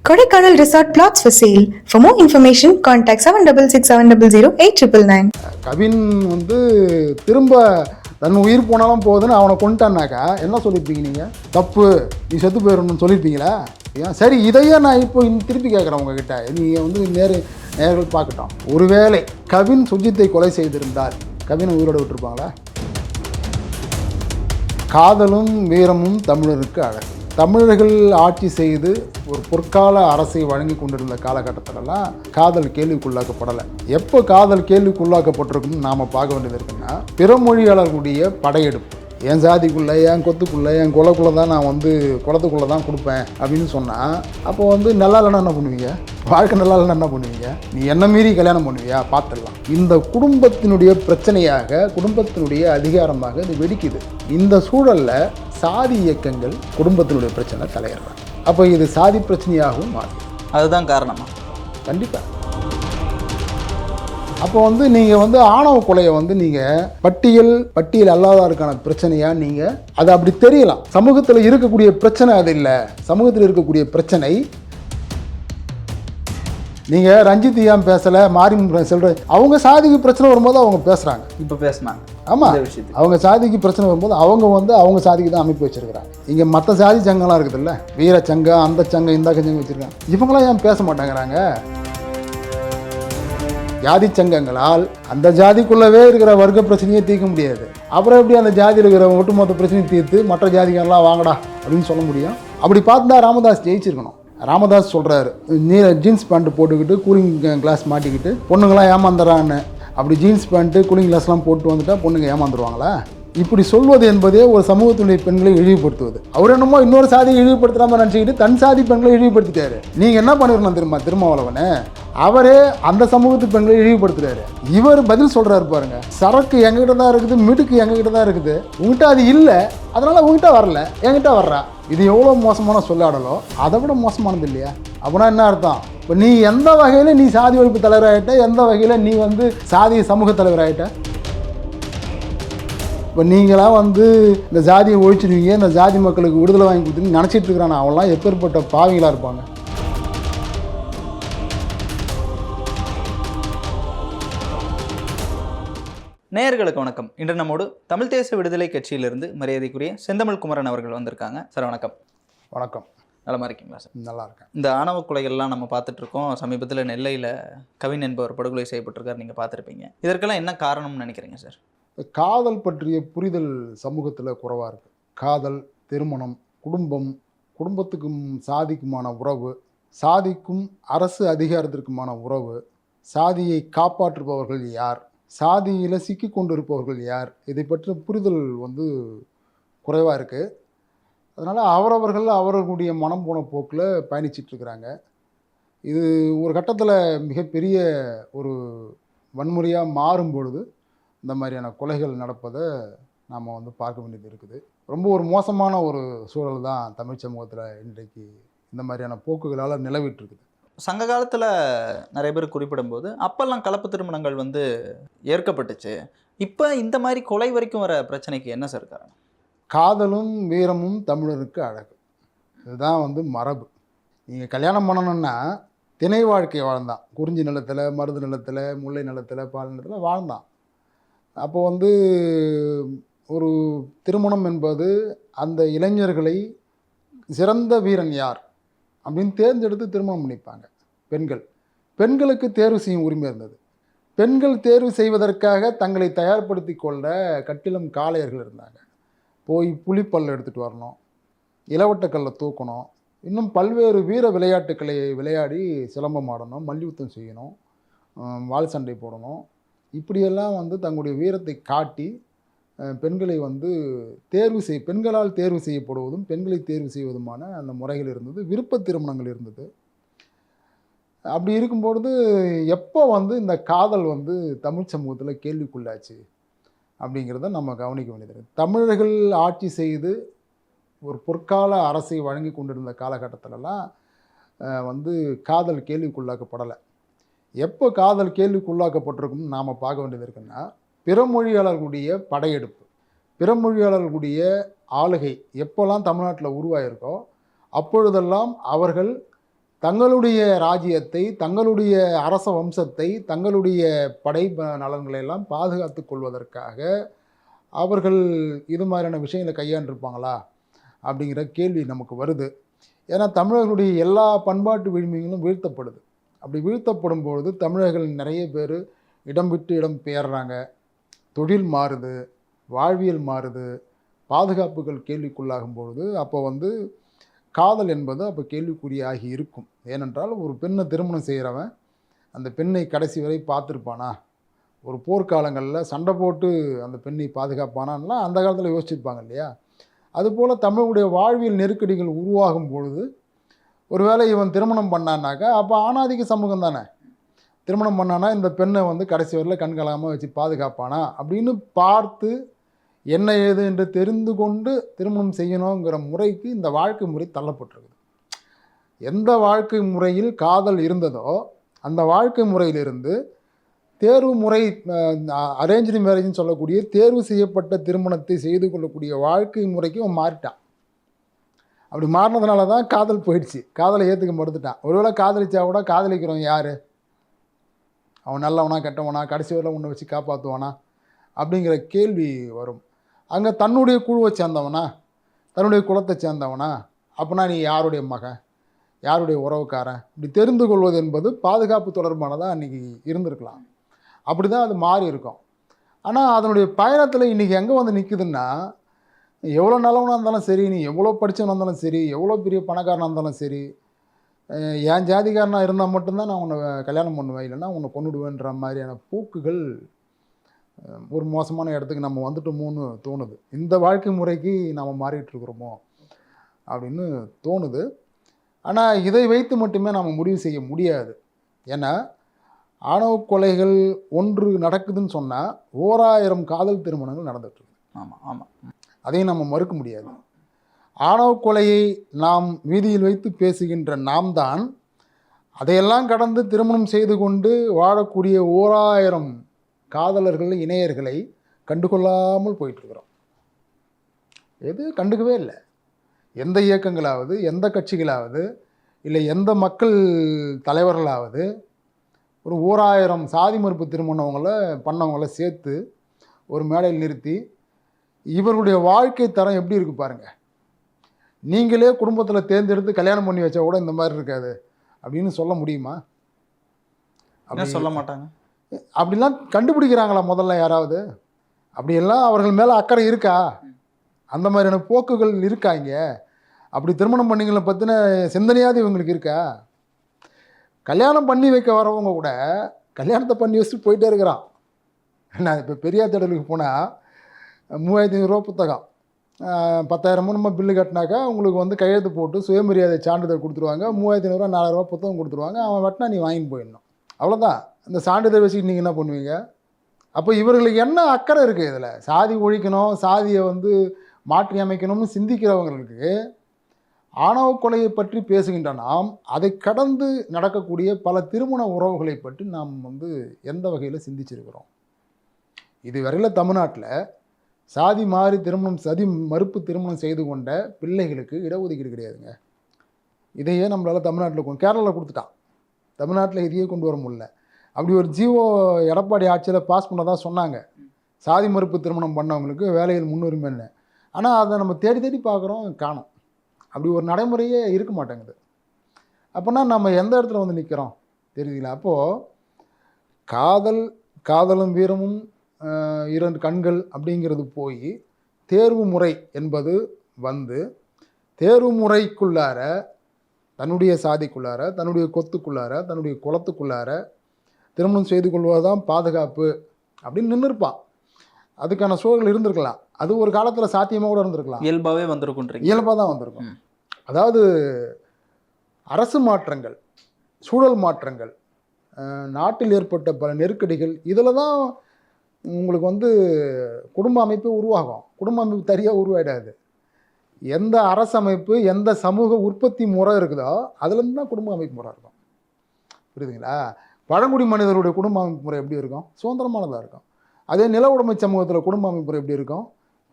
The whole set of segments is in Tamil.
Kodaikanal Resort Plots for sale. For more information, contact 7667008999. Kavin வந்து திரும்ப தன் உயிர் போனாலும் போகுதுன்னு அவனை கொண்டுட்டான்னாக்கா என்ன சொல்லியிருப்பீங்க நீங்கள்? தப்பு, நீ செத்து போயிடணும்னு சொல்லியிருப்பீங்களா? ஏன் சரி, இதையே நான் இப்போ திருப்பி கேட்குறேன் உங்ககிட்ட. நீங்கள் வந்து நேர்கள் பார்க்கட்டும். ஒருவேளை கவின் சுஜித்தை கொலை செய்திருந்தால் கவினை உயிரோடு விட்டுருப்பாங்களா? காதலும் வீரமும் தமிழருக்கு அழகு. தமிழர்கள் ஆட்சி செய்து ஒரு பொற்கால அரசை வழங்கி கொண்டிருந்த காலகட்டத்திலலாம் காதல் கேள்விக்குள்ளாக்கப்படலை. எப்போ காதல் கேள்விக்குள்ளாக்கப்பட்டிருக்குன்னு நாம் பார்க்க வேண்டியது இருக்குன்னா, பிற மொழியாளர்களுடைய படையெடுப்பு. என் சாதிக்குள்ளே, என் கொத்துக்குள்ளே, என் குலக்குள்ளே தான் நான் வந்து குளத்துக்குள்ளே தான் கொடுப்பேன் அப்படின்னு சொன்னால், அப்போ வந்து நல்லா இல்லைன்னா என்ன பண்ணுவீங்க? வாழ்க்கை நல்லா இல்லைன்னா என்ன பண்ணுவீங்க? நீ என்ன மீறி கல்யாணம் பண்ணுவியா? பார்த்துடலாம். இந்த குடும்பத்தினுடைய பிரச்சனையாக, குடும்பத்தினுடைய அதிகாரமாக இது வெடிக்குது. இந்த சூழலில் சாதி இயக்கங்கள் குடும்பத்தினுடைய பிரச்சனை தலையிடுறாங்க. அப்போ இது சாதி பிரச்சனையாகவும் மாறும். அதுதான் காரணமா? கண்டிப்பாக. அப்போ வந்து நீங்கள் வந்து ஆணவ கொலையை வந்து நீங்கள் பட்டியல் அல்லாதாருக்கான பிரச்சனையாக நீங்கள் அது அப்படி தெரியலாம். சமூகத்தில் இருக்கக்கூடிய பிரச்சனை அது இல்லை. சமூகத்தில் இருக்கக்கூடிய பிரச்சனை நீங்கள் ரஞ்சித் ஏன் பேசலை, மாறி சொல்கிற அவங்க சாதிக்கு பிரச்சனை வரும்போது அவங்க பேசுகிறாங்க. இப்போ பேசினாங்க. ஆமாம், அவங்க சாதிக்கு பிரச்சனை வரும்போது அவங்க வந்து அவங்க சாதிக்கு தான் அமைப்பு வச்சுருக்கிறாங்க. இங்கே மற்ற சாதி சங்கம்லாம் இருக்குதுல்ல, வீர சங்கம், அந்த சங்கம், இந்த சங்கம் வச்சுருக்காங்க. இவங்களாம் ஏன் பேச மாட்டேங்கிறாங்க? ஜாதி சங்கங்களால் அந்த ஜாதிக்குள்ளவே இருக்கிற வர்க்க பிரச்சனையை தீர்க்க முடியாது. அப்புறம் எப்படி அந்த ஜாதியில் இருக்கிற ஒட்டுமொத்த பிரச்சனையை தீர்த்து மற்ற ஜாதிகள்லாம் வாங்கடா அப்படின்னு சொல்ல முடியும்? அப்படி பார்த்தா ராமதாஸ் ஜெயிச்சிருக்கணும். ராமதாஸ் சொல்கிறாரு, ஜீன்ஸ் பேண்ட்டு போட்டுக்கிட்டு கூலிங் கிளாஸ் மாட்டிக்கிட்டு பொண்ணுங்களாம் ஏமாந்துறான்னு. அப்படி ஜீன்ஸ் பேண்ட்டு கூலிங் கிளாஸ்லாம் போட்டு வந்துட்டால் பொண்ணுங்க ஏமாந்துருவாங்களா? இப்படி சொல்வது என்பதே ஒரு சமூகத்தினுடைய பெண்களை இழிவுபடுத்துவது. அவர் என்னமோ இன்னொரு சாதியை இழிவுபடுத்துறாம நினச்சிக்கிட்டு தன் சாதி பெண்களை இழிவுபடுத்திட்டாரு. நீங்கள் என்ன பண்ணிருக்கணும் திருமாவளவனே? அவரே அந்த சமூகத்து பெண்களை இழிவுபடுத்துறாரு. இவர் பதில் சொல்கிறாரு பாருங்க, சரக்கு எங்ககிட்ட தான் இருக்குது, மிடுக்கு எங்ககிட்ட தான் இருக்குது, உங்ககிட்ட அது இல்லை, அதனால உங்ககிட்ட வரல, என்கிட்ட வர்றா. இது எவ்வளோ மோசமான சொல்லாடலோ அதை விட மோசமானது இல்லையா? அப்படின்னா என்ன அர்த்தம்? இப்போ நீ எந்த வகையில் நீ சாதி ஒழிப்பு தலைவராகிட்ட, எந்த வகையில் நீ வந்து சாதி சமூக தலைவராகிட்ட? இப்போ நீங்களாம் வந்து இந்த ஜாதியை ஒழிச்சிடுவீங்க, இந்த ஜாதி மக்களுக்கு விடுதலை வாங்கி கொடுத்துன்னு நினச்சிட்டு இருக்கிறான். அவன்லாம் எப்பேற்பட்ட பாவிங்களாக இருப்பாங்க. நேயர்களுக்கு வணக்கம். இன்று நம்மோடு தமிழ் தேச விடுதலை கட்சியிலிருந்து மரியாதைக்குரிய செந்தமிழ் குமரன் அவர்கள் வந்திருக்காங்க. சார் வணக்கம். வணக்கம். நலமா இருக்கீங்களா சார்? நல்லா இருக்கேன். இந்த ஆணவ கொலைகள்லாம் நம்ம பார்த்துட்ருக்கோம். சமீபத்தில் நெல்லையில் கவின் என்பவர் படுகொலை செய்யப்பட்டிருக்கார், நீங்கள் பார்த்துருப்பீங்க. இதற்கெல்லாம் என்ன காரணம்னு நினைக்கிறீங்க சார்? காதல் பற்றிய புரிதல் சமூகத்தில் குறைவாக இருக்குது. காதல், திருமணம், குடும்பம், குடும்பத்துக்கும் சாதிக்குமான உறவு, சாதிக்கும் அரசு அதிகாரத்திற்குமான உறவு, சாதியை காப்பாற்றுபவர்கள் யார், சாதியில் சிக்கி கொண்டிருப்பவர்கள் யார், இதை பற்றிய புரிதல் வந்து குறைவாக இருக்குது. அதனால் அவரவர்கள் அவர்களுடைய மனம் போன போக்கில் பயணிச்சிட்ருக்கிறாங்க. இது ஒரு கட்டத்தில் மிகப்பெரிய ஒரு வன்முறையாக மாறும் பொழுது இந்த மாதிரியான கொலைகள் நடப்பதை நாம் வந்து பார்க்க வேண்டியது இருக்குது. ரொம்ப ஒரு மோசமான ஒரு சூழல் தான் தமிழ் சமூகத்தில் இன்றைக்கு இந்த மாதிரியான போக்குகளால் நிலவிட்டுருக்குது. சங்க காலத்தில் நிறைய பேர் குறிப்பிடும்போது அப்போல்லாம் கலப்பு திருமணங்கள் வந்து ஏற்கப்பட்டுச்சு. இப்போ இந்த மாதிரி கொலை வரைக்கும் வர பிரச்சனைக்கு என்ன சார் காரணம்? காதலும் வீரமும் தமிழருக்கு அழகு. இதுதான் வந்து மரபு. நீங்கள் கல்யாணம் பண்ணணுன்னா திணை வாழ்க்கை வாழ்ந்தான். குறிஞ்சி நிலத்தில், மருது நிலத்தில், முல்லை நிலத்தில், பால் நிலத்தில் வாழ்ந்தான். அப்போ வந்து ஒரு திருமணம் என்பது அந்த இளைஞர்களை சிறந்த வீரன் யார் அப்படின்னு தேர்ந்தெடுத்து திருமணம் பண்ணிப்பாங்க. பெண்களுக்கு தேர்வு செய்யும் உரிமை இருந்தது. பெண்கள் தேர்வு செய்வதற்காக தங்களை தயார்படுத்தி கொள்ள கட்டிலம் காளையர்கள் இருந்தாங்க. போய் புலிப்பல் எடுத்துகிட்டு வரணும், இளவட்டக்கல்லை தூக்கணும், இன்னும் பல்வேறு வீர விளையாட்டுக்களை விளையாடி சிலம்பம் ஆடணும், மல்யுத்தம் செய்யணும், வாள் சண்டை போடணும். இப்படியெல்லாம் வந்து தங்களுடைய வீரத்தை காட்டி பெண்களை வந்து பெண்களால் தேர்வு செய்யப்படுவதும் பெண்களை தேர்வு செய்வதுமான அந்த முறைகள் இருந்தது. விருப்ப திருமணங்கள் இருந்தது. அப்படி இருக்கும்பொழுது எப்போ வந்து இந்த காதல் வந்து தமிழ் சமூகத்தில் கேள்விக்குள்ளாச்சு அப்படிங்கிறத நம்ம கவனிக்க வேண்டியது. தமிழர்கள் ஆட்சி செய்து ஒரு பொற்கால அரசை வழங்கி கொண்டிருந்த காலகட்டத்திலலாம் வந்து காதல் கேள்விக்குள்ளாக்கப்படலை. எப்போ காதல் கேள்விக்குள்ளாக்கப்பட்டிருக்குன்னு நாம் பார்க்க வேண்டியது இருக்குன்னா, பிற மொழியாளர்களுடைய படையெடுப்பு, பிற மொழியாளர்களுடைய ஆளுகை எப்போல்லாம் தமிழ்நாட்டில் உருவாயிருக்கோ அப்பொழுதெல்லாம் அவர்கள் தங்களுடைய ராஜ்யத்தை, தங்களுடைய அரச வம்சத்தை, தங்களுடைய படை நலன்களை எல்லாம் பாதுகாத்து கொள்வதற்காக அவர்கள் இது மாதிரியான விஷயங்களை கையாண்டிருப்பாங்களா அப்படிங்கிற கேள்வி நமக்கு வருது. ஏன்னா தமிழர்களுடைய எல்லா பண்பாட்டு விழுமியங்களும் வீழ்த்தப்படுது. அப்படி வீழ்த்தப்படும் பொழுது தமிழர்கள் நிறைய பேர் இடம் விட்டு இடம் பெயர்றாங்க, தொழில் மாறுது, வாழ்வியல் மாறுது, பாதுகாப்புகள் கேள்விக்குள்ளாகும் பொழுது அப்போ வந்து காதல் என்பது அப்போ கேள்விக்குறியாகி இருக்கும். ஏனென்றால் ஒரு பெண்ணை திருமணம் செய்கிறவன் அந்த பெண்ணை கடைசி வரை பார்த்துருப்பானா, ஒரு போர்க்காலங்களில் சண்டை போட்டு அந்த பெண்ணை பாதுகாப்பானான்லாம் அந்த காலத்தில் யோசிச்சிருப்பாங்க இல்லையா. அதுபோல் தமிழுடைய வாழ்வியல் நெருக்கடிகள் உருவாகும் பொழுது ஒருவேளை இவன் திருமணம் பண்ணான்னாக்கா அப்போ ஆணாதிக்க சமூகம் தானே. திருமணம் பண்ணானா இந்த பெண்ணை வந்து கடைசி வரையில் கண்கலாமல் வச்சு பாதுகாப்பானா அப்படின்னு பார்த்து என்ன ஏது என்று தெரிந்து கொண்டு திருமணம் செய்யணுங்கிற முறைக்கு இந்த வாழ்க்கை முறை தள்ளப்பட்டிருக்குது. எந்த வாழ்க்கை முறையில் காதல் இருந்ததோ அந்த வாழ்க்கை முறையிலிருந்து தேர்வு முறை, அரேஞ்சு மேரேஜ்னு சொல்லக்கூடிய தேர்வு செய்யப்பட்ட திருமணத்தை செய்து கொள்ளக்கூடிய வாழ்க்கை முறைக்கு அவன் மாறிட்டான். அப்படி மாறினதுனால தான் காதல் போயிடுச்சு, காதலை ஏற்றுக்க மறுத்துட்டான். ஒருவேளை காதலிச்சா கூட காதலிக்கிறவன் யார், அவன் நல்லவனா கெட்டவனா, கடைசி வரையில் உன்னை வச்சு காப்பாற்றுவானா அப்படிங்கிற கேள்வி வரும். அங்கே தன்னுடைய குழுவை சேர்ந்தவனா, தன்னுடைய குலத்தை சேர்ந்தவனா, அப்படின்னா நீ யாருடைய மகன், யாருடைய உறவுக்காரன், இப்படி தெரிந்து கொள்வது என்பது பாதுகாப்பு தொடர்பானதாக அன்றைக்கி இருந்திருக்கலாம். அப்படி தான் அது மாறி இருக்கும். ஆனால் அதனுடைய பயணத்தில் இன்றைக்கி எங்கே வந்து நிற்குதுன்னா, எவ்வளோ நல்லவனாக இருந்தாலும் சரி, நீ எவ்வளோ படித்தவனாக இருந்தாலும் சரி, எவ்வளோ பெரிய பணக்காரனாக இருந்தாலும் சரி, என் ஜாதிக்காரனாக இருந்தால் மட்டும்தான் நான் உன்னை கல்யாணம் பண்ணுவேன், இல்லைன்னா உன்னை கொண்டுடுவேன்ற மாதிரியான போக்குகள் ஒரு மோசமான இடத்துக்கு நம்ம வந்துட்டோமோன்னு தோணுது. இந்த வாழ்க்கை முறைக்கு நாம் மாறிட்டுருக்குறோமோ அப்படின்னு தோணுது. ஆனால் இதை வைத்து மட்டுமே நாம் முடிவு செய்ய முடியாது. ஏன்னா ஆணவ கொலைகள் ஒன்று நடக்குதுன்னு சொன்னால் 1000 காதல் திருமணங்கள் நடந்துகிட்ருக்கு. ஆமாம் ஆமாம், அதையும் நம்ம மறுக்க முடியாது. ஆணவ கொலையை நாம் வீதியில் வைத்து பேசுகின்ற நாம் தான் அதையெல்லாம் கடந்து திருமணம் செய்து கொண்டு வாழக்கூடிய 1000 காதலர்கள், இணையர்களை கண்டுகொள்ளாமல் போயிட்டுருக்குறோம். எது கண்டுக்கவே இல்லை. எந்த இயக்கங்களாவது, எந்த கட்சிகளாவது, இல்லை எந்த மக்கள் தலைவர்களாவது ஒரு 1000 சாதி மறுப்பு பண்ணவங்கள சேர்த்து ஒரு மேடையில் நிறுத்தி இவருடைய வாழ்க்கை தரம் எப்படி இருக்குது பாருங்கள், நீங்களே குடும்பத்தில் தேர்ந்தெடுத்து கல்யாணம் பண்ணி வச்சா கூட இந்த மாதிரி இருக்காது அப்படின்னு சொல்ல முடியுமா? அப்படி சொல்ல மாட்டாங்க. அப்படிலாம் கண்டுபிடிக்கிறாங்களா முதல்ல யாராவது? அப்படியெல்லாம் அவர்கள் மேலே அக்கறை இருக்கா? அந்த மாதிரியான போக்குகள் இருக்கா இங்கே? அப்படி திருமணம் பண்ணிங்களை பற்றின சிந்தனையாவது இவங்களுக்கு இருக்கா? கல்யாணம் பண்ணி வைக்க வரவங்க கூட கல்யாணத்தை பண்ணி வச்சுட்டு போயிட்டே இருக்கிறான். நான் இப்போ பெரியார் தேடலுக்கு போனால் 3500 புத்தகம், 10,000 நம்ம பில்லு கட்டினாக்கா உங்களுக்கு வந்து கையெழுத்து போட்டு சுயமரியாதை சான்றிதழ் கொடுத்துருவாங்க. 3500 4000 புத்தகம் கொடுத்துருவாங்க. அவன் வெட்டினா நீ வாங்கிட்டு போயிடணும், அவ்வளோதான். இந்த சான்றிதழ் வச்சுக்கிட்டு நீங்கள் என்ன பண்ணுவீங்க? அப்போ இவர்களுக்கு என்ன அக்கறை இருக்குது இதில்? சாதி ஒழிக்கணும், சாதியை வந்து மாற்றி அமைக்கணும்னு சிந்திக்கிறவங்களுக்கு ஆணவ கொலையை பற்றி பேசுகின்ற நாம் அதை கடந்து நடக்கக்கூடிய பல திருமண உறவுகளை பற்றி நாம் வந்து எந்த வகையில் சிந்திச்சிருக்கிறோம்? இதுவரையில் தமிழ்நாட்டில் சாதி மாறி சதி மறுப்பு திருமணம் செய்து கொண்ட பிள்ளைகளுக்கு இடஒதுக்கீடு கிடையாதுங்க. இதையே நம்மளால் தமிழ்நாட்டில் கேரளாவில் கொடுத்துட்டான், தமிழ்நாட்டில் இதையே கொண்டு வர முடியல. அப்படி ஒரு ஜிஓ எடப்பாடி ஆட்சியில் பாஸ் பண்ண தான் சொன்னாங்க, சாதி மறுப்பு திருமணம் பண்ணவங்களுக்கு வேலையில் முன்னுரிமைன்னு. ஆனால் அதை நம்ம தேடி தேடி பார்க்குறோம், காணோம். அப்படி ஒரு நடைமுறையே இருக்க மாட்டேங்குது. அப்போனா நம்ம எந்த இடத்துல வந்து நிற்கிறோம் தெரியுதுங்களா? அப்போது காதலும் வீரமும் 2 கண்கள் அப்படிங்கிறது போய் தேர்வு முறை என்பது வந்து தேர்வு முறைக்குள்ளார தன்னுடைய சாதிக்குள்ளார, தன்னுடைய கொத்துக்குள்ளார, தன்னுடைய குலத்துக்குள்ளார திருமணம் செய்து கொள்வதுதான் பாதுகாப்பு அப்படின்னு நின்றுருப்பான். அதுக்கான சூழல் இருந்திருக்கலாம். அது ஒரு காலத்தில் சாத்தியமாக கூட இருந்திருக்கலாம். இயல்பாகவே வந்திருக்கும். இயல்பாக தான் வந்திருக்கும். அதாவது அரசு மாற்றங்கள், சூழல் மாற்றங்கள், நாட்டில் ஏற்பட்ட பல நெருக்கடிகள், இதில் தான் உங்களுக்கு வந்து குடும்ப அமைப்பு உருவாகும். குடும்ப அமைப்பு தனியாக உருவாயிடாது. எந்த அரசமைப்பு, எந்த சமூக உற்பத்தி முறை இருக்குதோ அதுலேருந்து தான் குடும்ப அமைப்பு முறை இருக்கும். புரியுதுங்களா? பழங்குடி மனிதருடைய குடும்ப அமைப்பு முறை எப்படி இருக்கும்? சுதந்திரமானதாக இருக்கும். அதே நில உடைமை சமூகத்தில் குடும்ப அமைப்பு முறை எப்படி இருக்கும்?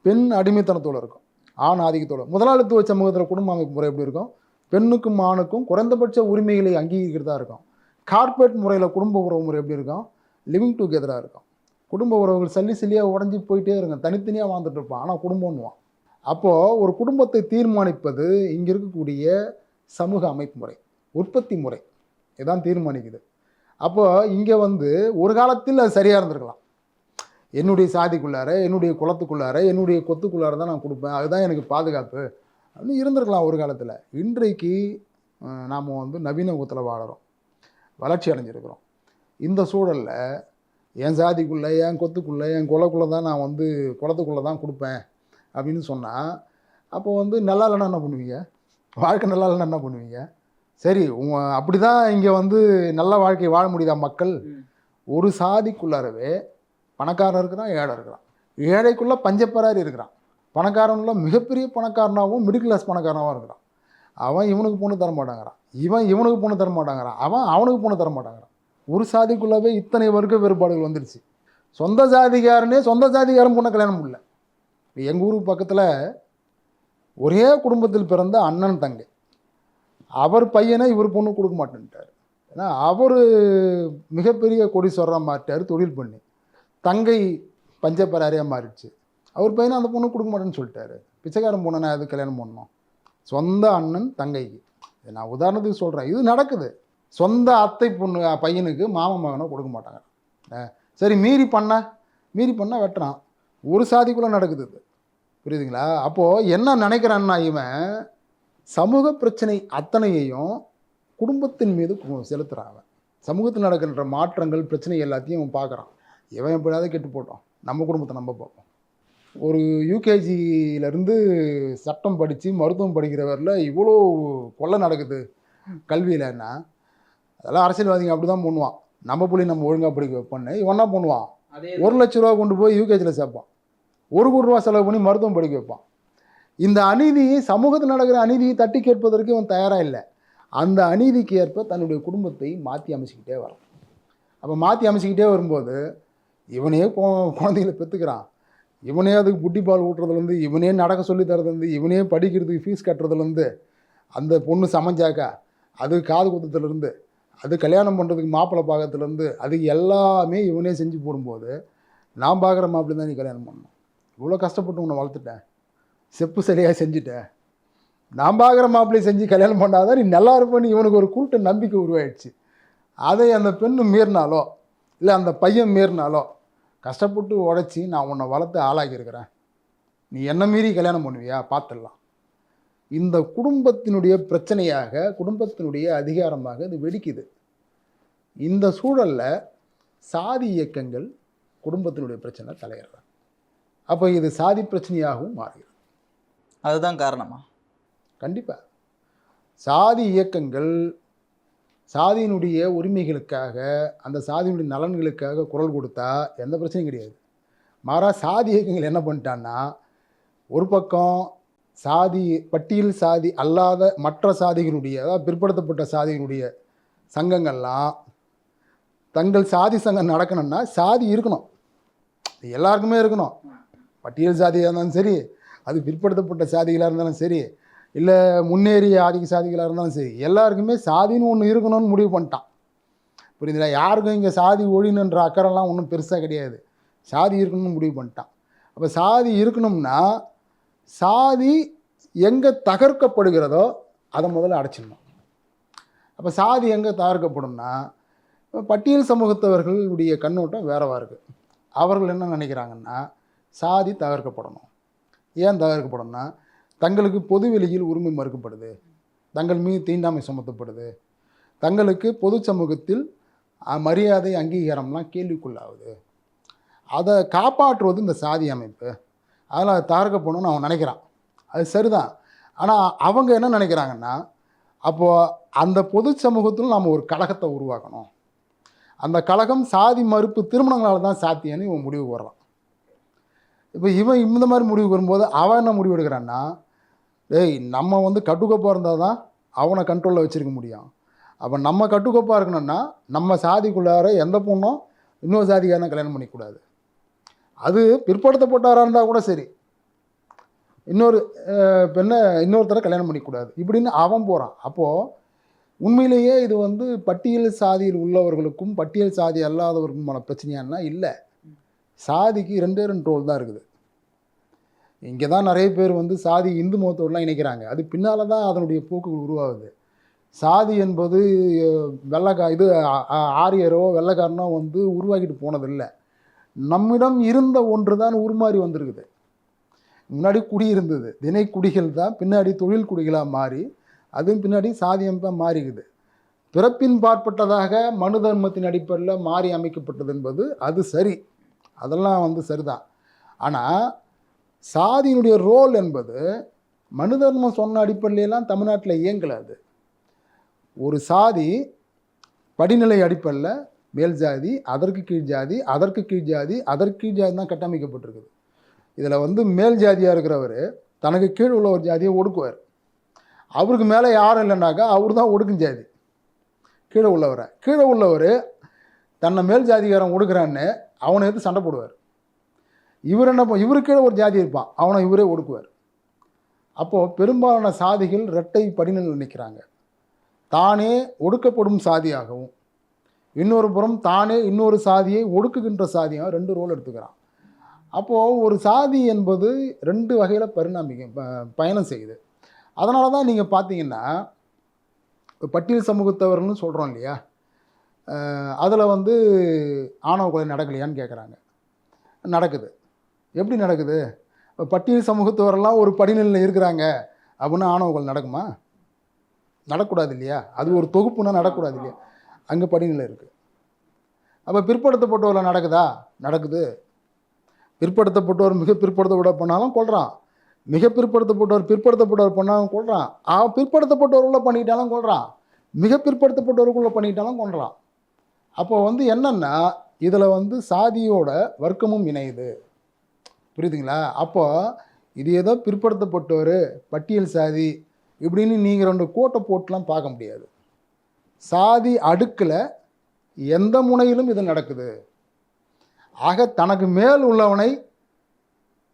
பெண் அடிமைத்தனத்தோடு இருக்கும், ஆண் ஆதிக்கத்தோடு. முதலாளித்துவ சமூகத்தில் குடும்ப அமைப்பு முறை எப்படி இருக்கும்? பெண்ணுக்கும் ஆணுக்கும் குறைந்தபட்ச உரிமைகளை அங்கீகரிக்கிறதா இருக்கும். கார்ப்பரேட் முறையில் குடும்ப உறவு முறை எப்படி இருக்கும்? லிவிங் டுகெதராக இருக்கும். குடும்ப உறவுகள் சல்லியாக உடஞ்சி போயிட்டே இருங்க, தனித்தனியாக வாழ்ந்துட்டு இருப்பான், ஆனால் குடும்பம்னுவான். அப்போது ஒரு குடும்பத்தை தீர்மானிப்பது இங்கே இருக்கக்கூடிய சமூக அமைப்பு முறை, உற்பத்தி முறை இதான் தீர்மானிக்குது. அப்போது இங்கே ஒரு காலத்தில் அது சரியாக இருந்திருக்கலாம். என்னுடைய சாதிக்குள்ளார, என்னுடைய குலத்துக்குள்ளார, என்னுடைய கொத்துக்குள்ளார தான் நான் கொடுப்பேன், அதுதான் எனக்கு பாதுகாப்பு அப்படின்னு இருந்திருக்கலாம் ஒரு காலத்தில். இன்றைக்கு நாம் நவீன யுகத்தில் வாழறோம், வளர்ச்சி அடைஞ்சிருக்கிறோம். இந்த சூழலில் என் சாதிக்குள்ளே, என் கொத்துக்குள்ளே, என் குலக்குள்ளே தான் நான் குலத்துக்குள்ளே தான் கொடுப்பேன் அப்படின்னு சொன்னால், அப்போ நல்லா இல்லைன்னா என்ன பண்ணுவீங்க? வாழ்க்கை நல்லா இல்லைன்னா என்ன பண்ணுவீங்க? சரி, அப்படி தான் இங்கே நல்ல வாழ்க்கை வாழ முடியுதா மக்கள்? ஒரு சாதிக்குள்ளாரவே பணக்காரன் இருக்கிறான், ஏழை இருக்கிறான். ஏழைக்குள்ளே பஞ்சப்பராரி இருக்கிறான். பணக்காரனுள்ள மிகப்பெரிய பணக்காரனாகவும் மிடில் கிளாஸ் பணக்காரனாகவும் இருக்கிறான். அவன் இவனுக்கு பொண்ணு தர மாட்டாங்கிறான், இவன் இவனுக்கு பொண்ணு தர மாட்டாங்கிறான், அவன் அவனுக்கு பொண்ணு தர மாட்டாங்கிறான். ஒரு சாதிக்குள்ளவே இத்தனை வர்க்க வேறுபாடுகள் வந்துடுச்சு. சொந்த சாதிக்காரன் பொண்ணை கல்யாணம் பண்ணல. எங்கள் ஊருக்கு பக்கத்தில் ஒரே குடும்பத்தில் பிறந்த அண்ணன் தங்கை, அவர் பையனை இவர் பொண்ணு கொடுக்க மாட்டேன்ட்டார். ஏன்னா அவர் மிகப்பெரிய கோடீஸ்வரராக மாட்டார் தொழில் பண்ணி. தங்கை பஞ்சப்பராரியாக மாறிடுச்சு. அவர் பையனை அந்த பொண்ணு கொடுக்க மாட்டேன்னு சொல்லிட்டாரு. பிச்சைக்காரன் பொண்ணை நான் எது கல்யாணம் பண்ணணும்? சொந்த அண்ணன் தங்கைக்கு, நான் உதாரணத்துக்கு சொல்கிறேன், இது நடக்குது. சொந்த அத்தை பொண்ணு பையனுக்கு மாமன் மகனை கொடுக்க மாட்டாங்க. சரி, மீறி பண்ணால் வெட்டுறான். ஒரு சாதிக்குள்ளே நடக்குது இது, புரியுதுங்களா? அப்போது என்ன நினைக்கிறான்னா, இவன் சமூக பிரச்சனை அத்தனையையும் குடும்பத்தின் மீது செலுத்துகிறான். அவன் சமூகத்தில் நடக்கின்ற மாற்றங்கள், பிரச்சனை எல்லாத்தையும் அவன் பார்க்குறான். இவன் எப்படியாவது கெட்டு போட்டோம், நம்ம குடும்பத்தை நம்ம பார்ப்போம். ஒரு யூகேஜியிலேருந்து சட்டம் படித்து மருத்துவம் படிக்கிறவரில் இவ்வளோ கொள்ளை நடக்குது கல்வியிலன்னா, அதெல்லாம் அரசியல்வாதிங்க அப்படி தான் பண்ணுவான். நம்ம புள்ளி நம்ம ஒழுங்காக படிக்க வைப்போன்னு இவன் என்ன பண்ணுவான்? 1 லட்ச ரூபா கொண்டு போய் யூகேஜியில் சேர்ப்பான், 1 கோடி ரூபா செலவு பண்ணி மருத்துவம் படிக்க வைப்பான். இந்த அநீதியை, சமூகத்தில் நடக்கிற அநீதியை தட்டி கேட்பதற்கு இவன் தயாராக இல்லை. அந்த அநீதிக்கு ஏற்ப தன்னுடைய குடும்பத்தை மாற்றி அமைச்சிக்கிட்டே வரான். அப்போ மாற்றி அமைச்சிக்கிட்டே வரும்போது இவனே குழந்தைகளை பெற்றுக்கிறான், இவனே அதுக்கு புட்டி பால் ஊட்டுறதுலேருந்து, இவனே நடக்க சொல்லி தரதுலேருந்து, இவனே படிக்கிறதுக்கு ஃபீஸ் கட்டுறதுலேருந்து, அந்த பொண்ணு சமைஞ்சாக்கா அது காது குத்தத்துலேருந்து, அது கல்யாணம் பண்ணுறதுக்கு மாப்பிள்ளை பாகத்துலேருந்து, அதுக்கு எல்லாமே இவனே செஞ்சு போடும்போது, நான் பார்க்குற மாப்பிள்ளை தான் நீ கல்யாணம் பண்ணணும், இவ்வளோ கஷ்டப்பட்டு உன்னை வளர்த்துட்டேன், செப்பு சரியாக செஞ்சுட்டேன், நான் பார்க்குற மாப்பிள்ளையை செஞ்சு கல்யாணம் பண்ணாதான் நீ நல்லா இருப்பேன்னு இவனுக்கு ஒரு கூட்ட நம்பிக்கை உருவாயிடுச்சு. அதை அந்த பெண்ணு மீறினாலோ இல்லை அந்த பையன் மீறினாலோ, கஷ்டப்பட்டு உழைச்சி நான் உன்னை வளர்த்து ஆளாக்கியிருக்கிறேன், நீ என்ன மீறி கல்யாணம் பண்ணுவியா பார்த்துடலாம். இந்த குடும்பத்தினுடைய பிரச்சனையாக, குடும்பத்தினுடைய அதிகாரமாக இது வெடிக்குது. இந்த சூழலில் சாதி இயக்கங்கள் குடும்பத்தினுடைய பிரச்சனை தலையிடுறாங்க. அப்போ இது சாதி பிரச்சனையாகவும் மாறுகிறது. அதுதான் காரணமா? கண்டிப்பாக சாதி இயக்கங்கள் சாதியினுடைய உரிமைகளுக்காக, அந்த சாதியினுடைய நலன்களுக்காக குரல் கொடுத்தா எந்த பிரச்சனையும் கிடையாது. மாறாக சாதி இயக்கங்கள் என்ன பண்ணிட்டான்னா, ஒரு பக்கம் சாதி பட்டியல் சாதி அல்லாத மற்ற சாதிகளுடைய, அதாவது பிற்படுத்தப்பட்ட சாதிகளுடைய சங்கங்கள்லாம், தங்கள் சாதி சங்கம் நடக்கணும்னா சாதி இருக்கணும், எல்லாருக்குமே இருக்கணும். பட்டியல் சாதியாக இருந்தாலும் சரி, அது பிற்படுத்தப்பட்ட சாதிகளாக இருந்தாலும் சரி, இல்லை முன்னேறிய ஆதிக்க சாதிகளாக இருந்தாலும் சரி, எல்லாருக்குமே சாதின்னு ஒன்று இருக்கணும்னு முடிவு பண்ணிட்டான். புரியுதுங்களா? யாருக்கும் இங்கே சாதி ஒழிணுன்ற அக்கறைலாம் ஒன்றும் பெருசாக கிடையாது, சாதி இருக்கணும்னு முடிவு பண்ணிட்டான். அப்போ சாதி இருக்கணும்னா, சாதி எங்கே தகர்க்கப்படுகிறதோ அதை முதல்ல அடைச்சிடணும். அப்போ சாதி எங்கே தகர்க்கப்படும்னா, பட்டியல் சமூகத்தவர்களுடைய கண்ணோட்டம் வேறவா இருக்குது. அவர்கள் என்ன நினைக்கிறாங்கன்னா, சாதி தகர்க்கப்படணும். ஏன் தகர்க்கப்படணும்னா, தங்களுக்கு பொது வெளியில் உரிமை மறுக்கப்படுது, தங்கள் மீது தீண்டாமை சுமத்தப்படுது, தங்களுக்கு பொது சமூகத்தில் மரியாதை அங்கீகாரம்லாம் கேள்விக்குள்ளாகுது, அதை காப்பாற்றுவது இந்த சாதி அமைப்பு, அதனால் அதை தகர்க்கப்படணும்னு அவன் நினைக்கிறான். அது சரிதான். ஆனால் அவங்க என்ன நினைக்கிறாங்கன்னா, அப்போது அந்த பொது சமூகத்தில் நாம் ஒரு கழகத்தை உருவாக்கணும், அந்த கழகம் சாதி மறுப்பு திருமணங்களால் தான் சாத்தியன்னு இவன் முடிவுக்கு வர்றான். இப்போ இவன் இந்த மாதிரி முடிவுக்கு வரும்போது அவன் என்ன முடிவு எடுக்கிறான்னா, நம்ம கட்டுக்கோப்பாக இருந்தால் தான் அவனை கண்ட்ரோலில் வச்சுருக்க முடியும். அப்போ நம்ம கட்டுக்கோப்பாக இருக்கணும்னா நம்ம சாதிக்குள்ளார எந்த பொண்ணும் இன்னொரு சாதிக்காரனை கல்யாணம் பண்ணிக்கூடாது. அது பிற்படுத்தப்பட்டாராக இருந்தால் கூட சரி, இன்னொரு பெண்ணை இன்னொருத்தரை கல்யாணம் பண்ணிக்கூடாது இப்படின்னு அவன் போகிறான். அப்போது உண்மையிலேயே இது வந்து பட்டியல் சாதியில் உள்ளவர்களுக்கும் பட்டியல் சாதி அல்லாதவர்களுக்குமான பிரச்சனையானா இல்லை. சாதிக்கு ரெண்டே ரெண்டு ரோல் தான் இருக்குது. இங்கே தான் நிறைய பேர் வந்து சாதி இந்து மதத்தோடலாம் இணைக்கிறாங்க. அது பின்னால் தான் அதனுடைய போக்குகள் உருவாகுது. சாதி என்பது இது ஆரியரோ வெள்ளைக்காரனோ வந்து உருவாக்கிட்டு போனதில்லை. நம்மிடம் இருந்த ஒன்று தான் உருமாறி வந்திருக்குது. முன்னாடி குடி இருந்தது, தினை குடிகள் தான் பின்னாடி தொழில் குடிகளாக மாறி அதுவும் பின்னாடி சாதி அமைப்பாக மாறிக்குது. பிறப்பின் பாற்பட்டதாக மனு தர்மத்தின் அடிப்படையில் மாறி அமைக்கப்பட்டது என்பது அது சரி, அதெல்லாம் வந்து சரிதான். ஆனால் சாதியினுடைய ரோல் என்பது மனு தர்மம் சொன்ன அடிப்படையிலாம் தமிழ்நாட்டில் இயங்கலை. அது ஒரு சாதி படிநிலை அடிப்படையில் மேல் ஜாதி, அதற்கு கீழ் ஜாதி, அதற்கு கீழ் ஜாதி, அதற்கு கீழ் ஜாதி தான் கட்டமைக்கப்பட்டிருக்குது. இதில் வந்து மேல் ஜாதியாக இருக்கிறவர் தனக்கு கீழ் உள்ள ஒரு ஜாதியை ஒடுக்குவார். அவருக்கு மேலே யாரும் இல்லைனாக்கா அவர் தான் ஒடுக்கும் ஜாதி. கீழே உள்ளவர் தன்னை மேல் ஜாதிகாரன் ஒடுக்குறான்னு அவனை எடுத்து சண்டை போடுவார். இவருக்கு கீழே ஒரு ஜாதி இருப்பான், அவனை இவரே ஒடுக்குவார். அப்போது பெரும்பாலான சாதிகள் இரட்டை படிநிலையில் நிற்கிறாங்க. தானே ஒடுக்கப்படும் சாதியாகவும் இன்னொரு புறம் தானே இன்னொரு சாதியை ஒடுக்குகின்ற சாதியாக ரெண்டு ரோல் எடுத்துக்கிறான். அப்போது ஒரு சாதி என்பது ரெண்டு வகையில் பயணம் செய்யுது. அதனால தான் நீங்கள் பார்த்தீங்கன்னா பட்டியல் சமூகத்தவர்னு சொல்கிறோம் இல்லையா, அதில் வந்து ஆணவ கொலை நடக்கலையான்னு கேட்குறாங்க. நடக்குது. எப்படி நடக்குது? பட்டியல் சமூகத்தவரெல்லாம் ஒரு படிநிலையில் இருக்கிறாங்க அப்படின்னா ஆணவ கொலை நடக்குமா? நடக்கூடாது இல்லையா? அது ஒரு தொகுப்புனா நடக்கூடாது இல்லையா? அங்கே படிநிலை இருக்குது. அப்போ பிற்படுத்தப்பட்டவரில் நடக்குதா? நடக்குது. பிற்படுத்தப்பட்டவர் மிக பிற்படுத்தப்பட்ட பண்ணாலும் கொள்கிறான், மிக பிற்படுத்தப்பட்டவர் பண்ணாலும் கொள்கிறான், பிற்படுத்தப்பட்டவருக்குள்ளே பண்ணிக்கிட்டாலும் கொள்கிறான், மிக பிற்படுத்தப்பட்டவருக்குள்ளே பண்ணிக்கிட்டாலும் கொள்கிறான். அப்போ வந்து என்னென்னா இதில் வந்து சாதியோட வர்க்கமும் இணையுது. புரியுதுங்களா? அப்போ இது ஏதோ பிற்படுத்தப்பட்டவர் பட்டியல் சாதி இப்படின்னு நீங்கள் ரெண்டு கோட்டை போட்டுலாம் பார்க்க முடியாது. சாதி அடுக்கில் எந்த முனையிலும் இது நடக்குது. ஆக தனக்கு மேல் உள்ளவனை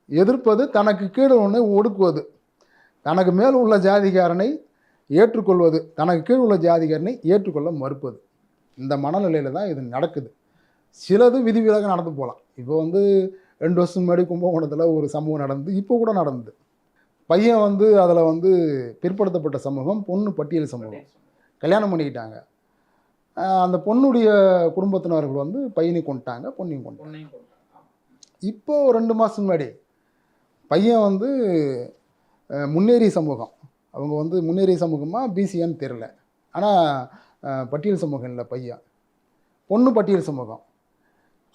எதிர்ப்பது, தனக்கு கீழே உள்ளவனை ஒடுக்குவது, தனக்கு மேல் உள்ள ஜாதிகாரனை ஏற்றுக்கொள்வது, தனக்கு கீழ் உள்ள ஜாதிகாரனை ஏற்றுக்கொள்ள மறுப்பது. இந்த மனநிலையில் தான் இது நடக்குது. சிலது விதிவிலக நடந்து போகலாம். இப்போ வந்து 2 வருஷம் முன்னாடி கும்பகோணத்தில் ஒரு சம்பவம் நடந்து, இப்போ கூட நடந்தது. பையன் வந்து அதில் வந்து பிற்படுத்தப்பட்ட சமூகம், பொண்ணு பட்டியல் சமூகம், கல்யாணம் பண்ணிக்கிட்டாங்க. அந்த பொண்ணுடைய குடும்பத்தினர்கள் வந்து பையனை கொண்டுட்டாங்க, பொண்ணையும் கொண்டாங்க. இப்போ 2 மாதம் முன்னாடி பையன் வந்து முன்னேறிய சமூகம், அவங்க வந்து முன்னேறிய சமூகமாக பிசியான்னு தெரில, ஆனால் பட்டியல் சமூகம் இல்லை பையன், பொண்ணு பட்டியல் சமூகம்.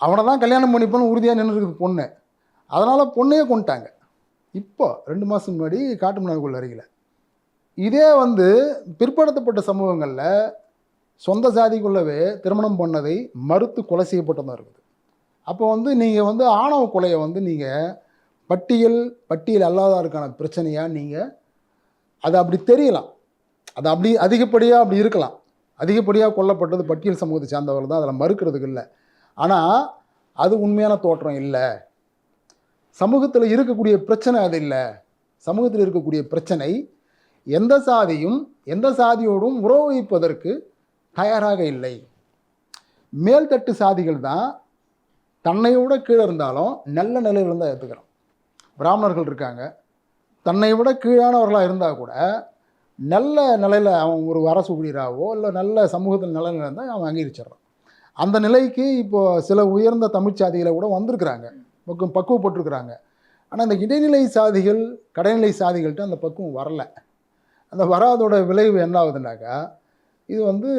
அவனை தான் கல்யாணம் பண்ணிப்போன்னு உறுதியாக நின்றுருக்குது பொண்ணு. அதனால் பொண்ணையே கொண்டுட்டாங்க. இப்போ 2 மாதம் முன்னாடி காட்டுமன்னார்கோவில் அருகில். இதே வந்து பிற்படுத்தப்பட்ட சமூகங்களில் சொந்த சாதிக்குள்ளவே திருமணம் பண்ணதை மறுத்து கொலை செய்யப்பட்டதாக இருக்குது. அப்போ வந்து நீங்கள் வந்து ஆணவ கொலையை வந்து நீங்கள் பட்டியல் அல்லாதாருக்கான பிரச்சனையாக நீங்கள் அது அப்படி தெரியலாம், அது அப்படி அதிகப்படியாக அப்படி இருக்கலாம். அதிகப்படியாக கொல்லப்பட்டது பட்டியல் சமூகத்தை சார்ந்தவர்கள் தான், அதில் மறுக்கிறதுக்கு இல்லை. ஆனால் அது உண்மையான தோற்றம் இல்லை. சமூகத்தில் இருக்கக்கூடிய பிரச்சனை அது இல்லை. சமூகத்தில் இருக்கக்கூடிய பிரச்சனை எந்த சாதியும் எந்த சாதியோடும் உறவு வைப்பதற்கு தயாராக இல்லை. மேல்தட்டு சாதிகள் தான் தன்னை விட கீழே இருந்தாலும் நல்ல நிலையில் இருந்தால் ஏற்றுக்கிறோம். பிராமணர்கள் இருக்காங்க, தன்னை விட கீழானவர்களாக இருந்தால் கூட நல்ல நிலையில் அவன் ஒரு அரசு ஊழியராகவோ இல்லை நல்ல சமூகத்தில் நல்ல நிலை இருந்தால் அவன் அங்கீகரிச்சிடறான். அந்த நிலைக்கு இப்போது சில உயர்ந்த தமிழ் சாதிகளை கூட வந்திருக்கிறாங்க, பக்குவப்பட்டிருக்கிறாங்க. ஆனால் இந்த இடைநிலை சாதிகள் கடைநிலை சாதிகள்கிட்ட அந்த பக்குவம் வரலை. அந்த வராதோட விளைவு என்ன ஆகுதுனாக்கா, இது வந்து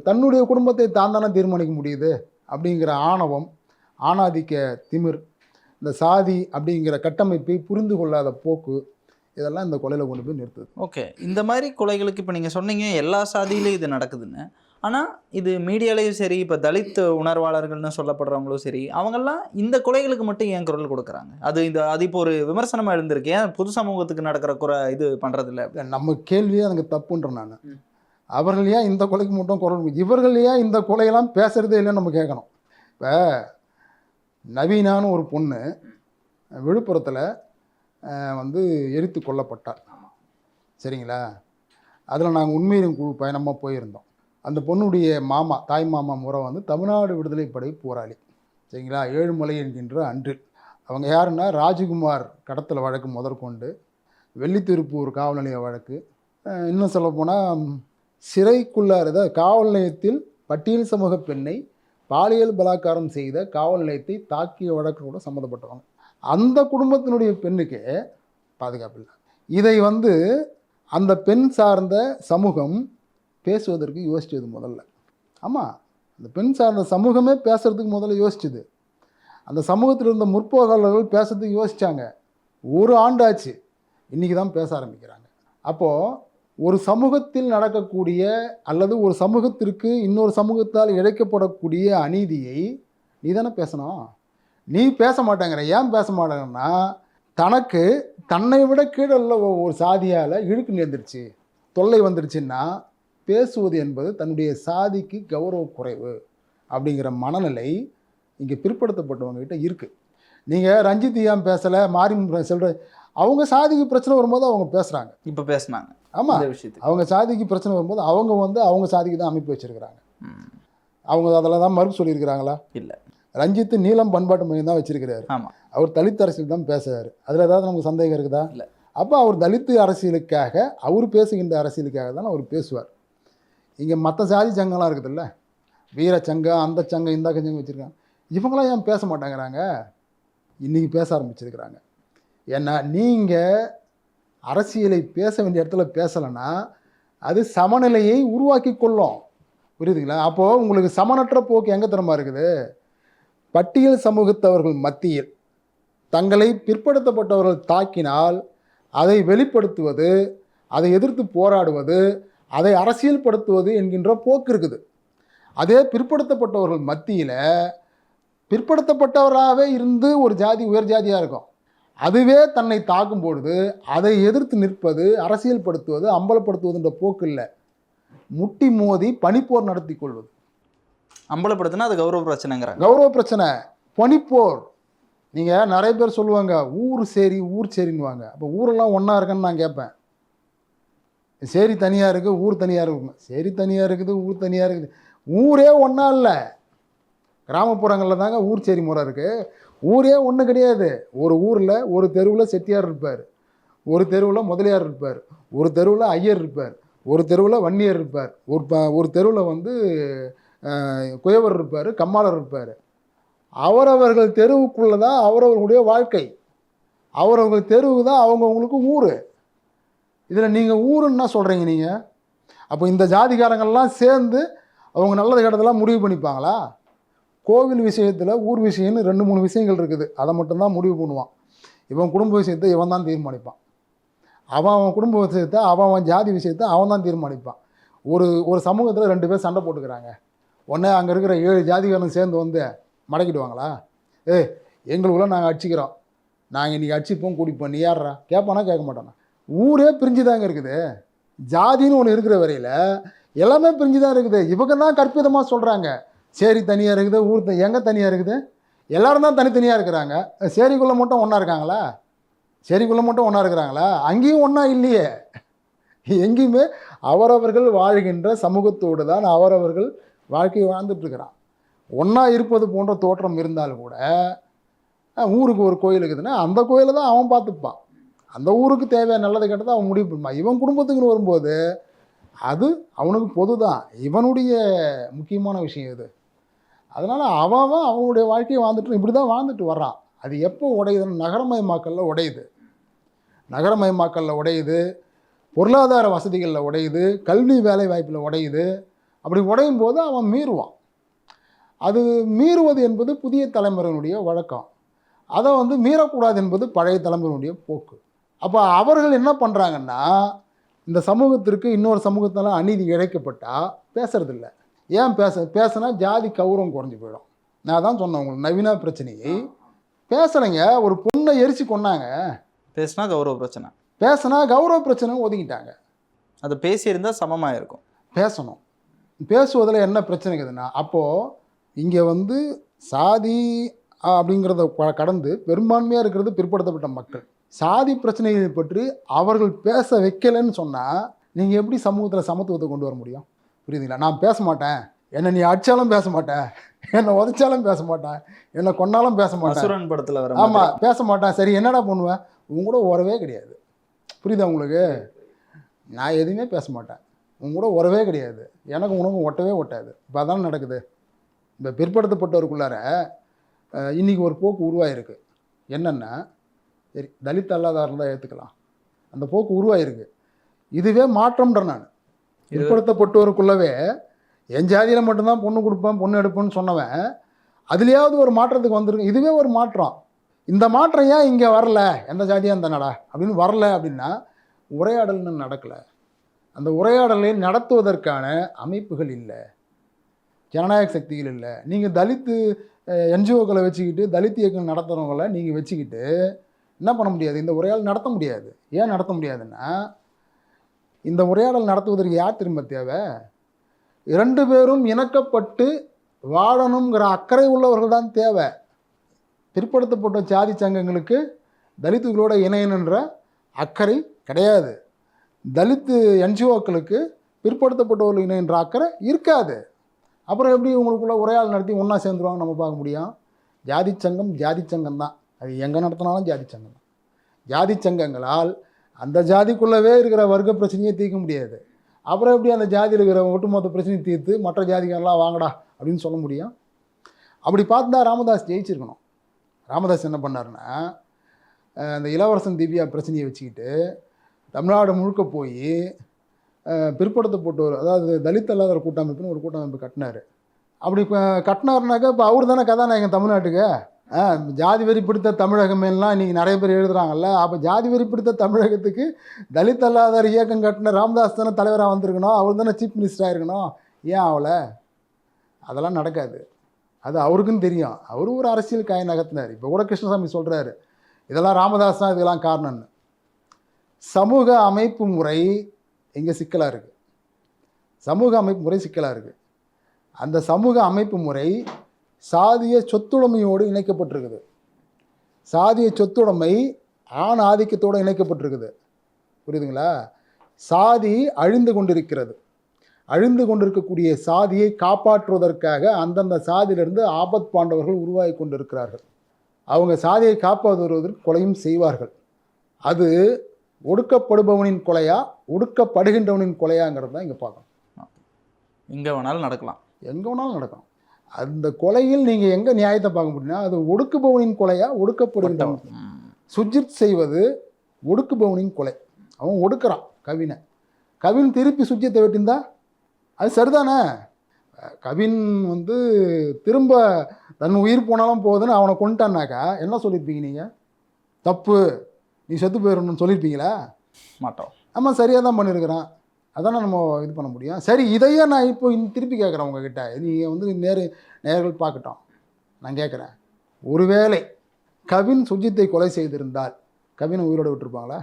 தன்னுடைய குடும்பத்தை தான் தானே தீர்மானிக்க முடியுது அப்படிங்கிற ஆணவம், ஆணாதிக்க திமிர், இந்த சாதி அப்படிங்கிற கட்டமைப்பை புரிந்து கொள்ளாத போக்கு, இதெல்லாம் இந்த கொலையில் கொண்டு போய் நிறுத்துது. ஓகே, இந்த மாதிரி கொலைகளுக்கு இப்போ நீங்கள் சொன்னீங்க எல்லா சாதியிலையும் இது நடக்குதுன்னு. ஆனால் இது மீடியாலேயும் சரி, இப்போ தலித் உணர்வாளர்கள்னு சொல்லப்படுறவங்களும் சரி, அவங்கெல்லாம் இந்த கொலைகளுக்கு மட்டும் ஏன் குரல் கொடுக்குறாங்க? அது இப்போ ஒரு விமர்சனமாக இருந்திருக்கு. ஏன் பொது சமூகத்துக்கு நடக்கிற இது பண்ணுறதில்ல? நம்ம கேள்வியே எனக்கு தப்புன்ற நான். அவர்கள் ஏன் இந்த கொலைக்கு மட்டும் குரல், இவர்கள் ஏன் இந்த கொலையெல்லாம் பேசுகிறதே இல்லைன்னு நம்ம கேட்கணும். இப்போ நவீனான்னு ஒரு பொண்ணு விழுப்புரத்தில் வந்து எரித்து கொல்லப்பட்டார். சரிங்களா? அதில் நாங்கள் உண்மையின் குழு பயணமாக போயிருந்தோம். அந்த பொண்ணுடைய மாமா, தாய் மாமா முறை வந்து தமிழ்நாடு விடுதலை படை போராளி. சரிங்களா? ஏழுமலை என்கின்ற அன்று அவங்க யாருன்னா, ராஜகுமார் கடத்தல் வழக்கு முதற்கொண்டு, வெள்ளித்திருப்பூர் காவல் நிலைய வழக்கு, இன்னும் சொல்லப்போனால் சிறைக்குள்ளார காவல் நிலையத்தில் பட்டியல் சமூக பெண்ணை பாலியல் பலாத்காரம் செய்த காவல் நிலையத்தை தாக்கிய வழக்கு கூட சம்மந்தப்பட்டவங்க. அந்த குடும்பத்தினுடைய பெண்ணுக்கு பாதுகாப்பு இல்லை. இதை வந்து அந்த பெண் சார்ந்த சமூகம் பேசுவதற்கு யோசிச்சது முதல்ல. ஆமாம், அந்த பெண் சார்ந்த சமூகமே பேசுறதுக்கு முதல்ல யோசிச்சுது. அந்த சமூகத்தில் இருந்த முற்போக்காளர்கள் பேசுறதுக்கு யோசித்தாங்க. ஒரு ஆண்டாச்சு, இன்றைக்கி தான் பேச ஆரம்பிக்கிறாங்க. அப்போது ஒரு சமூகத்தில் நடக்கக்கூடிய அல்லது ஒரு சமூகத்திற்கு இன்னொரு சமூகத்தால் இழைக்கப்படக்கூடிய அநீதியை நீ தானே பேசணும். நீ பேச மாட்டேங்கிற. ஏன் பேச மாட்டேங்கன்னா, தனக்கு தன்னை விட கீழே உள்ள ஒரு சாதியால் இழுக்கு நேர்ந்துருச்சு, தொல்லை வந்துருச்சுன்னா பேசுவது என்பது தன்னுடைய சாதிக்கு கௌரவ குறைவு அப்படிங்கிற மனநிலை இங்கே பிற்படுத்தப்பட்டவங்ககிட்ட இருக்குது. நீங்கள் ரஞ்சித் ஏன் பேசலை, மாறி சொல்கிற, அவங்க சாதிக்கு பிரச்சனை வரும்போது அவங்க பேசுகிறாங்க. இப்போ பேசுனாங்க. ஆமாம், அவங்க சாதிக்கு பிரச்சனை வரும்போது அவங்க வந்து அவங்க சாதிக்கு தான் அமைப்பு வச்சுருக்கிறாங்க. அவங்க அதில் தான் மறுப்பு சொல்லியிருக்கிறாங்களா? இல்லை. ரஞ்சித் நீலம் பண்பாட்டு மையம் தான் வச்சிருக்கிறாரு. ஆமாம், அவர் தலித் அரசியல் தான் பேசுகிறாரு. அதில் ஏதாவது நமக்கு சந்தேகம் இருக்குதா? இல்லை. அப்போ அவர் தலித் அரசியலுக்காக, அவர் பேசுகின்ற அரசியலுக்காக தான் அவர் பேசுவார். இங்கே மற்ற சாதி சங்கம்லாம் இருக்குதுல்ல, வீர சங்கம், அந்த சங்கம், இந்த சங்கம் வச்சுருக்காங்க. இவங்களாம் ஏன் பேச மாட்டேங்கிறாங்க? இன்றைக்கி பேச ஆரம்பிச்சிருக்கிறாங்க. ஏன்னா நீங்கள் அரசியலை பேச வேண்டிய இடத்துல பேசலைன்னா அது சமநிலையை உருவாக்கி கொள்ளும். புரியுதுங்களா? அப்போது உங்களுக்கு சமனற்ற போக்கு எங்கே தரமாக இருக்குது? பட்டியல் சமூகத்தவர்கள் மத்தியில் தங்களை பிற்படுத்தப்பட்டவர்கள் தாக்கினால் அதை வெளிப்படுத்துவது, அதை எதிர்த்து போராடுவது, அதை அரசியல்படுத்துவது என்கின்ற போக்கு இருக்குது. அதே பிற்படுத்தப்பட்டவர்கள் மத்தியில் பிற்படுத்தப்பட்டவராகவே இருந்து ஒரு ஜாதி உயர் ஜாதியாக இருக்கும், அதுவே தன்னை தாக்கும் பொழுது அதை எதிர்த்து நிற்பது, அரசியல்படுத்துவது, அம்பலப்படுத்துவதுன்ற போக்கு இல்லை. முட்டி மோதி பனிப்போர் நடத்தி கொள்வது. அம்பலப்படுத்தினா அது கௌரவ பிரச்சனைங்கிறாங்க. கௌரவ பிரச்சனை, பனிப்போர். நீங்கள் நிறைய பேர் சொல்லுவாங்க ஊர் சேரி ஊர் சேரின்னுவாங்க. அப்போ ஊரெல்லாம் ஒன்றா இருக்குன்னு நான் கேட்பேன். சேரி தனியாக இருக்குது, ஊர் தனியாக இருக்குது. சேரி தனியாக இருக்குது, ஊர் தனியாக இருக்குது. ஊரே ஒன்றா இல்லை. கிராமப்புறங்களில் தாங்க ஊர் சேரி முறை இருக்குது. ஊரே ஒன்று கிடையாது. ஒரு ஊரில் ஒரு தெருவில் செட்டியார் இருப்பார், ஒரு தெருவில் முதலியார் இருப்பார், ஒரு தெருவில் ஐயர் இருப்பார், ஒரு தெருவில் வன்னியர் இருப்பார், ஒரு தெருவில் வந்து குயவர் இருப்பார், கம்மாளர் இருப்பார். அவரவர்கள் தெருவுக்குள்ளே தான் அவரவர்களுடைய வாழ்க்கை, அவரவர்கள் தெருவு தான் அவங்கவுங்களுக்கு ஊர். இதில் நீங்கள் ஊருன்னா சொல்கிறீங்க நீங்கள். அப்போ இந்த ஜாதிகாரங்கள்லாம் சேர்ந்து அவங்க நல்லது கெட்டதெல்லாம் முடிவு பண்ணிப்பாங்களா? கோவில் விஷயத்தில் ஊர் விஷயம்னு 2-3 விஷயங்கள் இருக்குது. அதை மட்டும்தான் முடிவு பண்ணுவான். இவன் குடும்ப விஷயத்தை இவன் தான் தீர்மானிப்பான். அவன் குடும்ப விஷயத்தை, அவன் ஜாதி விஷயத்தை அவன் தான் தீர்மானிப்பான். ஒரு சமூகத்தில் 2 பேர் சண்டை போட்டுக்கிறாங்க. உடனே அங்கே இருக்கிற 7 ஜாதிகாரன் சேர்ந்து வந்து மடக்கிடுவாங்களா? எங்களுக்குள்ள நாங்கள் அடிச்சிக்கிறோம், நாங்கள் இன்றைக்கி அடிச்சுப்போம் கூடிப்போம், நீ யார்றா கேட்பானா? கேட்க மாட்டானா? ஊரே பிரிஞ்சு தாங்க இருக்குது. ஜாதின்னு ஒன்று இருக்கிற வரையில் எல்லாமே பிரிஞ்சு தான் இருக்குது. இவங்க தான் கற்பிதமாக சொல்கிறாங்க சேரி தனியாக இருக்குது, ஊர் எங்கே தனியாக இருக்குது? எல்லோரும் தான் தனித்தனியாக இருக்கிறாங்க. சேரிக்குள்ளே மட்டும் ஒன்றா இருக்காங்களா? சேரிக்குள்ளே மட்டும் ஒன்றா இருக்கிறாங்களா? அங்கேயும் ஒன்றா இல்லையே. எங்கேயுமே அவரவர்கள் வாழ்கின்ற சமூகத்தோடு தான் அவரவர்கள் வாழ்க்கையை வாழ்ந்துட்டுருக்கிறான். ஒன்றா இருப்பது போன்ற தோற்றம் இருந்தாலும் கூட ஊருக்கு ஒரு கோயில் இருக்குதுன்னா அந்த கோயிலை தான் அவன் பார்த்துப்பான். அந்த ஊருக்கு தேவையான நல்லது கெட்டதை அவன் முடிவு பண்ணுவான். இவன் குடும்பத்துக்குன்னு வரும்போது அது அவனுக்கு பொது தான். இவனுடைய முக்கியமான விஷயம் இது. அதனால் அவன் அவனுடைய வாழ்க்கையை வாழ்ந்துட்டு இப்படி தான் வாழ்ந்துட்டு வர்றான். அது எப்போ உடையுதுன்னு நகரமயமாக்கலில் உடையுது. நகரமயமாக்கலில் உடையுது, பொருளாதார வசதிகளில் உடையுது, கல்வி வேலை வாய்ப்பில் உடையுது. அப்படி உடையும் போது அவன் மீறுவான். அது மீறுவது என்பது புதிய தலைமுறையினுடைய வழக்கம். அதை வந்து மீறக்கூடாது என்பது பழைய தலைமுறையினுடைய போக்கு. அப்போ அவர்கள் என்ன பண்ணுறாங்கன்னா, இந்த சமூகத்திற்கு இன்னொரு சமூகத்தால் அநீதி இழைக்கப்பட்டால் பேசுறதில்ல. ஏன் பேசினா ஜாதி கௌரவம் குறைஞ்சி போயிடும். நான் தான் சொன்னேன் உங்களுக்கு நவீன பிரச்சனையை பேசலைங்க. ஒரு பொண்ணை எரிச்சு கொன்னாங்க, பேசினா கௌரவ பிரச்சனை, பேசினா கௌரவ பிரச்சனை ஒதுக்கிட்டாங்க. அது பேசியிருந்தால் சமமாக இருக்கும். பேசணும். பேசுவதில் என்ன பிரச்சனைக்குதுன்னா, அப்போது இங்கே வந்து சாதி அப்படிங்கிறத கடந்து பெரும்பான்மையாக இருக்கிறது பிற்படுத்தப்பட்ட மக்கள். சாதி பிரச்சனைகளை பற்றி அவர்கள் பேச வைக்கலைன்னு சொன்னால் நீங்கள் எப்படி சமூகத்தில் சமத்துவத்தை கொண்டு வர முடியும்? புரியுதுங்களா? நான் பேச மாட்டேன், என்னை நீ அடித்தாலும் பேச மாட்டேன், என்னை உதைச்சாலும் பேச மாட்டேன், என்னை கொன்னாலும் பேச மாட்டேன். அசுரன் படத்தில் வர ஆமாம், பேச மாட்டேன். சரி, என்னடா பண்ணுவேன்? உங்க கூட உறவே கிடையாது. புரியுதா உங்களுக்கு? நான் எதுவுமே பேச மாட்டேன், உங்க கூட உறவே கிடையாது, எனக்கு உனக்கும் ஒட்டவே ஒட்டாது. இப்போ அதான் நடக்குது. இப்போ பிற்படுத்தப்பட்டவருக்குள்ளார இன்றைக்கி ஒரு போக்கு உருவாயிருக்கு. என்னென்னா, சரி தலித் அல்லாதாரில் தான் ஏற்றுக்கலாம், அந்த போக்கு உருவாயிருக்கு. இதுவே மாற்றம்ன்ற நான். பிற்படுத்தப்பட்டவருக்குள்ளவே என் ஜாதியில் மட்டும்தான் பொண்ணு கொடுப்பேன், பொண்ணு எடுப்பேன்னு சொன்னவன் அதுலேயாவது ஒரு மாற்றத்துக்கு வந்திருக்கு. இதுவே ஒரு மாற்றம். இந்த மாற்றம் ஏன் இங்கே வரல, எந்த ஜாதியாக இருந்தானடா அப்படின்னு வரல அப்படின்னா உரையாடல்னு நடக்கலை. அந்த உரையாடலை நடத்துவதற்கான அமைப்புகள் இல்லை, ஜனநாயக சக்திகள் இல்லை. நீங்கள் தலித்து என்ஜிஓக்களை வச்சுக்கிட்டு தலித் இயக்கம் நடத்துகிறவங்களை நீங்கள் வச்சுக்கிட்டு என்ன பண்ண முடியாது? இந்த உரையாடல் நடத்த முடியாது. ஏன் நடத்த முடியாதுன்னா, இந்த உரையாடல் நடத்துவதற்கு யார் திரும்ப தேவை? 2 பேரும் இணக்கப்பட்டு வாழணுங்கிற அக்கறை உள்ளவர்கள் தான் தேவை. பிற்படுத்தப்பட்ட ஜாதி சங்கங்களுக்கு தலித்துகளோட இணையணுன்ற அக்கறை கிடையாது. தலித்து என்ஜிஓக்களுக்கு பிற்படுத்தப்பட்டவர்கள் இணையன்ற அக்கறை இருக்காது. அப்புறம் எப்படி உங்களுக்குள்ள உரையாடல் நடத்தி ஒன்றா சேர்ந்துருவாங்க நம்ம பார்க்க முடியும்? ஜாதி சங்கம் ஜாதி சங்கம் தான், அது எங்கே நடத்தினாலும் ஜாதி சங்கம் தான். ஜாதி சங்கங்களால் அந்த ஜாதிக்குள்ளவே இருக்கிற வர்க்க பிரச்சனையை தீர்க்க முடியாது. அப்புறம் எப்படி அந்த ஜாதியில் இருக்கிற ஒட்டுமொத்த பிரச்சனையை தீர்த்து மற்ற ஜாதிகள்லாம் வாங்கடா அப்படின்னு சொல்ல முடியும்? அப்படி பார்த்தா ராமதாஸ் ஜெயிச்சிருக்கணும். ராமதாஸ் என்ன பண்ணாருன்னா, அந்த இளவரசன் திவ்யா பிரச்சனையை வச்சுக்கிட்டு தமிழ்நாடு முழுக்க போய் பிற்படுத்தப்பட்டோர், அதாவது தலித் அல்லாத கூட்டமைப்புன்னு ஒரு கூட்டமைப்பு கட்டினார். அப்படி கட்டினாருனாக்கா இப்போ அவர் தானே கதாநாயகன் தமிழ்நாட்டுக்கு. ஜாதி வெறி பிடித்த தமிழகமேலாம் இன்றைக்கி நிறைய பேர் எழுதுகிறாங்கல்ல. அப்போ ஜாதி வெறி பிடித்த தமிழகத்துக்கு தலித் அல்லாதார் இயக்கம் கட்டின ராமதாஸ் தானே தலைவராக வந்திருக்கணும், அவர் தானே சீஃப் மினிஸ்டராக இருக்கணும். ஏன் அவளை? அதெல்லாம் நடக்காது. அது அவருக்கும் தெரியும். அவரும் ஒரு அரசியல் காய் நகர்த்தினார். இப்போ கூட கிருஷ்ணசாமி சொல்கிறாரு, இதெல்லாம் ராமதாஸ் தான் இதெல்லாம் காரணம்னு. சமூக அமைப்பு முறை இங்கே சிக்கலாக இருக்குது. சமூக அமைப்பு முறை சிக்கலாக இருக்குது. அந்த சமூக அமைப்பு முறை சாதிய சொத்துடைமையோடு இணைக்கப்பட்டிருக்குது. சாதிய சொத்துடைமை ஆண் ஆதிக்கத்தோடு இணைக்கப்பட்டிருக்குது. புரியுதுங்களா? சாதி அழிந்து கொண்டிருக்கிறது. அழிந்து கொண்டிருக்கக்கூடிய சாதியை காப்பாற்றுவதற்காக அந்தந்த சாதியிலிருந்து ஆபத் பாண்டவர்கள் உருவாகி கொண்டிருக்கிறார்கள். அவங்க சாதியை காப்பாற்றுவதற்கு கொலையும் செய்வார்கள். அது ஒடுக்கப்படுபவனின் கொலையா ஒடுக்கப்படுகின்றவனின் கொலையாங்கிறது தான் இங்கே பார்க்கணும். எங்கே வேணாலும் நடக்கலாம், எங்கே வேணாலும் நடக்கும். அந்த கொலையில் நீங்கள் எங்கே நியாயத்தை பார்க்க முடியும்னா, அது ஒடுக்குபவனின் கொலையா ஒடுக்கப்படுகின்றவன். சுஜித் செய்வது ஒடுக்குபவனின் கொலை. அவன் ஒடுக்குறான் கவினை. கவின் திருப்பி சுஜித்தை வெட்டியிருந்தா அது சரிதானே? கவின் வந்து திரும்ப தன் உயிர் போனாலும் போகுதுன்னு அவனை கொண்டுட்டான்னாக்கா என்ன சொல்லியிருப்பீங்க நீங்கள்? தப்பு, நீ செத்து போயிடணும்னு சொல்லியிருப்பீங்களா? மாட்டோம். ஆமாம், சரியாக தான் பண்ணியிருக்கிறான். அதானே நம்ம இது பண்ண முடியும். சரி, இதையே நான் இப்போ திருப்பி கேட்குறேன் உங்ககிட்ட. நீங்கள் வந்து நேர்கள் பார்க்கட்டும். நான் கேட்குறேன், ஒருவேளை கவின் சுஜித்தை கொலை செய்திருந்தால் கவினை உயிரோடு விட்டுருப்பாங்களா?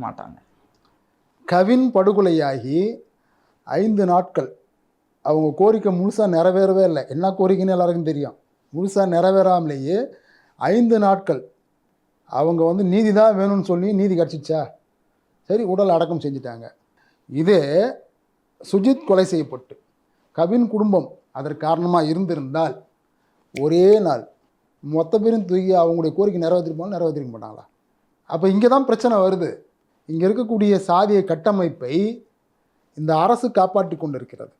மாட்டாங்க. கவின் படுகொலையாகி 5 நாட்கள் அவங்க கோரிக்கை முழுசாக நிறைவேறவே இல்லை. என்ன கோரிக்கைன்னு எல்லாருக்கும் தெரியும். முழுசாக நிறைவேறாமலேயே 5 நாட்கள் அவங்க வந்து நீதி தான் வேணும்னு சொல்லி நீதி கிடச்சிச்சா? சரி, உடல் அடக்கம் செஞ்சுட்டாங்க. இதே சுஜித் கொலை செய்யப்பட்டு கவின் குடும்பம் அதற்கு காரணமாக இருந்திருந்தால் ஒரே நாள் மொத்த பேரும் தூக்கி அவங்களுடைய கோரிக்கை நிறைவேற்றிருக்க மாட்டாங்களா? அப்போ இங்கே தான் பிரச்சனை வருது. இங்கே இருக்கக்கூடிய சாதிய கட்டமைப்பை இந்த அரசு காப்பாற்றி கொண்டு இருக்கிறது.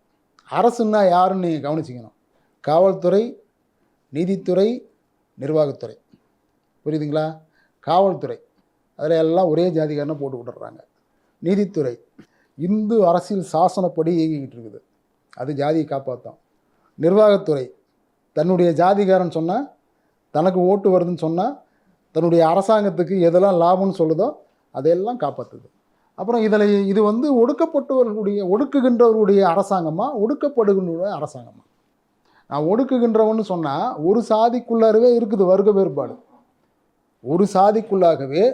அரசுன்னா யாருன்னு நீங்கள் கவனிச்சிக்கணும். காவல்துறை, நீதித்துறை, நிர்வாகத்துறை. புரியுதுங்களா? காவல்துறை அதில் எல்லாம் ஒரே ஜாதிகாரனை போட்டு விட்டுறாங்க. நீதித்துறை இந்து அரசியல் சாசனப்படி இயங்கிக்கிட்டு இருக்குது, அது ஜாதியை காப்பாற்றும். நிர்வாகத்துறை தன்னுடைய ஜாதிகாரன் சொன்னால், தனக்கு ஓட்டு வருதுன்னு சொன்னால், தன்னுடைய அரசாங்கத்துக்கு எதெல்லாம் லாபம்னு சொல்லுதோ அதையெல்லாம் காப்பாற்றுது. அப்புறம் இது வந்து ஒடுக்குகின்றவர்களுடைய அரசாங்கமாக ஒடுக்கப்படுகின்ற அரசாங்கமாக? நான் ஒடுக்குகின்றவன்னு சொன்னால் ஒரு சாதிக்குள்ளாகவே இருக்குது வர்க்க வேறுபாடு. ஒரு சாதிக்குள்ளாகவே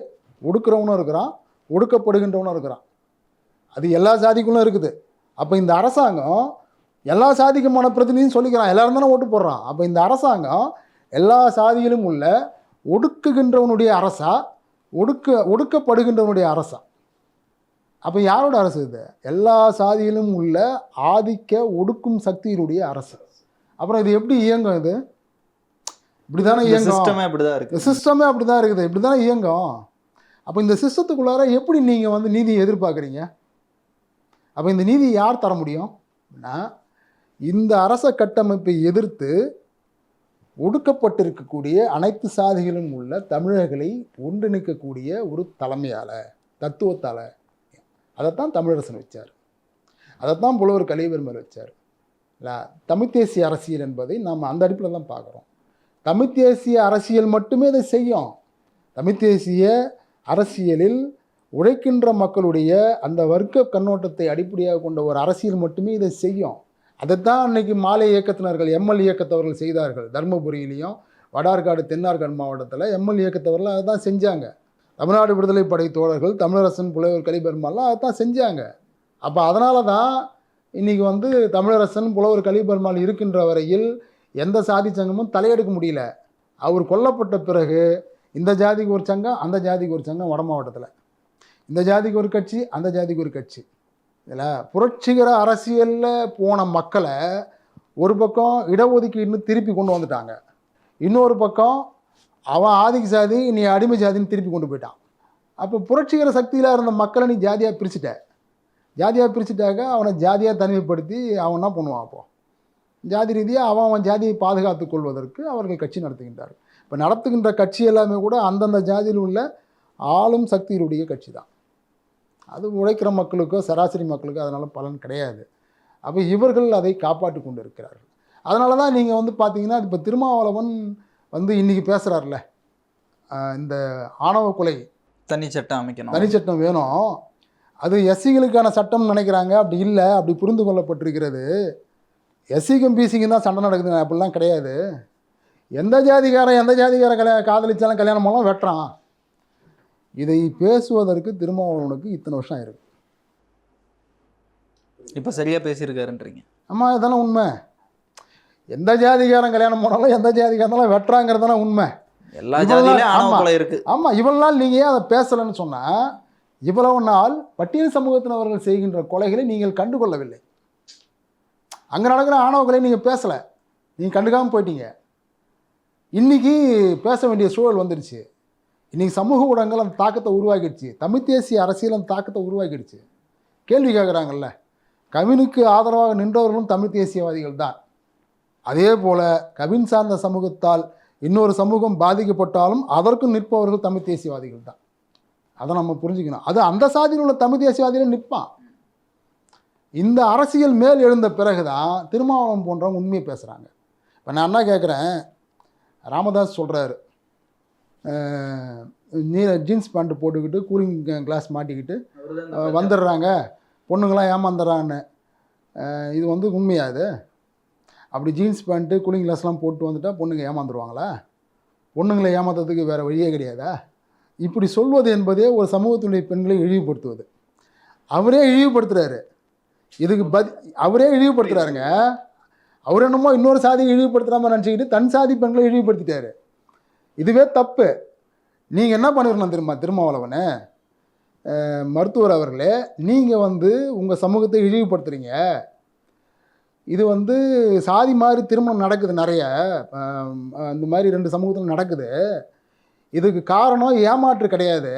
ஒடுக்குறவனும் இருக்கிறான், ஒடுக்கப்படுகின்றவனும் இருக்கிறான். அது எல்லா சாதிக்குள்ளும் இருக்குது. அப்போ இந்த அரசாங்கம் எல்லா சாதிக்குமான பிரதிநிதியும் சொல்லிக்கிறான், எல்லாரும் தானே ஓட்டு போடுறான். அப்போ இந்த அரசாங்கம் எல்லா சாதியிலும் உள்ள ஒடுக்குகின்றவனுடைய அரசா, ஒடுக்கப்படுகின்றவனுடைய அரசா? அப்போ யாரோட அரசு இது? எல்லா சாதியிலும் உள்ள ஆதிக்க ஒடுக்கும் சக்தியினுடைய அரசு. அப்புறம் இது எப்படி இயங்கும்? இது இப்படி தானே இயங்கும். சிஸ்டமே அப்படிதான் இருக்கு. சிஸ்டமே அப்படி தான் இருக்குது. இப்படி தானே இயங்கும். அப்போ இந்த சிஸ்டத்துக்குள்ளார எப்படி நீங்கள் வந்து நீதியை எதிர்பார்க்குறீங்க? அப்போ இந்த நீதி யார் தர முடியும்? இந்த அரச கட்டமைப்பை எதிர்த்து ஒடுக்கப்பட்டிருக்கக்கூடிய அனைத்து சாதிகளும் உள்ள தமிழர்களை ஒன்றிணைக்கக்கூடிய ஒரு தலைமையால், தத்துவத்தால், அதைத்தான் தமிழரசன் வச்சார். அதைத்தான் புலவர் கலியபெருமாள் வச்சார். இல்லை, தமிழ் தேசிய அரசியல் என்பதை நாம் அந்த அடிப்பில் தான் பார்க்குறோம். தமிழ் தேசிய அரசியல் மட்டுமே இதை செய்யும். தமிழ் தேசிய அரசியலில் உழைக்கின்ற மக்களுடைய அந்த வர்க்க கண்ணோட்டத்தை அடிப்படையாக கொண்ட ஒரு அரசியல் மட்டுமே இதை செய்யும். அதைத்தான் அன்னைக்கு மாலை இயக்கத்தினர்கள், எம்எல் இயக்கத்தவர்கள் செய்தார்கள். தருமபுரியிலையும் வடார்காடு தென்னார்காடு மாவட்டத்தில் எம்எல் இயக்கத்தவர்கள் அதை தான் செஞ்சாங்க. தமிழ்நாடு விடுதலை படை தோழர்கள், தமிழரசன், புலவர் கலிபெருமாள்லாம் அதை தான் செஞ்சாங்க. அப்போ அதனால தான் இன்றைக்கி வந்து தமிழரசன், புலவர் கலிபெருமாள் இருக்கின்ற வரையில் எந்த சாதி சங்கமும் தலையெடுக்க முடியல. அவர் கொல்லப்பட்ட பிறகு இந்த ஜாதிக்கு ஒரு சங்கம், அந்த ஜாதிக்கு ஒரு சங்கம், வட மாவட்டத்தில் இந்த ஜாதிக்கு ஒரு கட்சி, அந்த ஜாதிக்கு ஒரு கட்சி. இதில் புரட்சிகர அரசியலில் போன மக்களை ஒரு பக்கம் இடஒதுக்கீடுன்னு திருப்பி கொண்டு வந்துட்டாங்க, இன்னொரு பக்கம் அவன் ஆதிக்க ஜாதி, நீ அடிமை ஜாதின்னு திருப்பி கொண்டு போயிட்டான். அப்போ புரட்சிகர சக்தியில் இருந்த மக்களை நீ ஜாதியாக பிரிச்சுட்ட. ஜாதியாக பிரிச்சுட்டாக்க அவனை ஜாதியாக தனிமைப்படுத்தி அவன் என்ன பண்ணுவான்? அப்போது ஜாதி ரீதியாக அவன் ஜாதியை பாதுகாத்து கொள்வதற்கு அவர்கள் கட்சி நடத்துகின்றார்கள். இப்போ நடத்துகின்ற கட்சி எல்லாமே கூட அந்தந்த ஜாதியில் உள்ள ஆளும் சக்தியினுடைய கட்சி தான். அது உழைக்கிற மக்களுக்கோ சராசரி மக்களுக்கோ அதனால் பலன் கிடையாது. அப்போ இவர்கள் அதை காப்பாற்றி கொண்டு இருக்கிறார்கள். அதனால தான் நீங்கள் வந்து பார்த்தீங்கன்னா இப்போ திருமாவளவன் வந்து இன்றைக்கி பேசுகிறார்ல, இந்த ஆணவ கொலை தனிச்சட்டம் அமைக்கணும், தனிச்சட்டம் வேணும், அது எஸ்சிகளுக்கான சட்டம்னு நினைக்கிறாங்க. அப்படி இல்லை, அப்படி புரிந்து கொள்ளப்பட்டிருக்கிறது. எஸ்சிக்கும் பிசிக்கும் தான் சண்டை நடக்குது, அப்படிலாம் கிடையாது. எந்த ஜாதிக்கார காதலிச்சாலும் கல்யாணம் பண்ணலாம், வெட்டுறான். இதை பேசுவதற்கு திருமாவளவனுக்கு இத்தனை வருஷம் ஆயிருக்கு. இப்போ சரியாக பேசியிருக்காருன்றீங்க? ஆமாம், இதுதானே உண்மை. எந்த ஜாதிக்காரன் கல்யாணம் பண்ணாலும் எந்த ஜாதிக்காரனாலும் வெட்டுறாங்கிறதானே உண்மை. எல்லா ஜாதியிலும் ஆணவ கொலை இருக்குது. ஆமாம், இவ்வளவு நாள் நீங்கள் ஏன் அதை பேசலைன்னு சொன்னால், இவ்வளவு நாள் பட்டியல் சமூகத்தினவர்கள் செய்கின்ற கொலைகளை நீங்கள் கண்டுகொள்ளவில்லை. அங்கே நடக்கிற ஆணவ கொலை நீங்கள் பேசலை, நீங்கள் கண்டுக்காமல் போயிட்டீங்க. இன்றைக்கி பேச வேண்டிய சூழல் வந்துடுச்சு. இன்றைக்கி சமூக ஊடகங்கள் அந்த தாக்கத்தை உருவாக்கிடுச்சு. தமிழ் தேசிய அரசியல் அந்த தாக்கத்தை உருவாக்கிடுச்சு. கேள்வி கேட்குறாங்கல்ல, கவினுக்கு ஆதரவாக நின்றவர்களும் தமிழ் தேசியவாதிகள் தான். அதே போல் கவின் சார்ந்த சமூகத்தால் இன்னொரு சமூகம் பாதிக்கப்பட்டாலும் அதற்கும் நிற்பவர்கள் தமிழ் தேசியவாதிகள் தான். அதை நம்ம புரிஞ்சுக்கணும். அது அந்த சாதியில் உள்ள தமிழ் தேசியவாதிகள் நிற்பான். இந்த அரசியல் மேல் எழுந்த பிறகு தான் திருமாவளவன் போன்றவங்க உண்மையை பேசுகிறாங்க. இப்போ நான் என்ன கேட்குறேன், ராமதாஸ் சொல்கிறாரு, ஜீன்ஸ் பேண்ட்டு போட்டுக்கிட்டு கூலிங் கிளாஸ் மாட்டிக்கிட்டு வந்துடுறாங்க, பொண்ணுங்களாம் ஏமாந்துடுறான்னு. இது வந்து உண்மையாது? அப்படி ஜீன்ஸ் பேண்ட்டு கூலிங் கிளாஸ்லாம் போட்டு வந்துட்டால் பொண்ணுங்க ஏமாந்துருவாங்களா? பொண்ணுங்களை ஏமாத்துறதுக்கு வேறு வழியே கிடையாதா? இப்படி சொல்வது என்பதே ஒரு சமூகத்தினுடைய பெண்களை இழிவுபடுத்துவது. அவரே இழிவுபடுத்துகிறாரு. இதுக்கு அவரே இழிவுபடுத்துகிறாருங்க. அவர் என்னமோ இன்னொரு சாதியை இழிவுபடுத்துகிறாம நினச்சிக்கிட்டு தன் சாதி பெண்களை இழிவுபடுத்திட்டாரு. இதுவே தப்பு. நீங்கள் என்ன பண்ணிடணும் தெரியுமா? திருமாவளவனே, மருத்துவர் அவர்களே, நீங்கள் வந்து உங்கள் சமூகத்தை இழிவுபடுத்துகிறீங்க. இது வந்து சாதி மாதிரி திருமணம் நடக்குது நிறைய, இந்த மாதிரி 2 சமூகத்தில் நடக்குது. இதுக்கு காரணம் ஏமாற்று கிடையாது.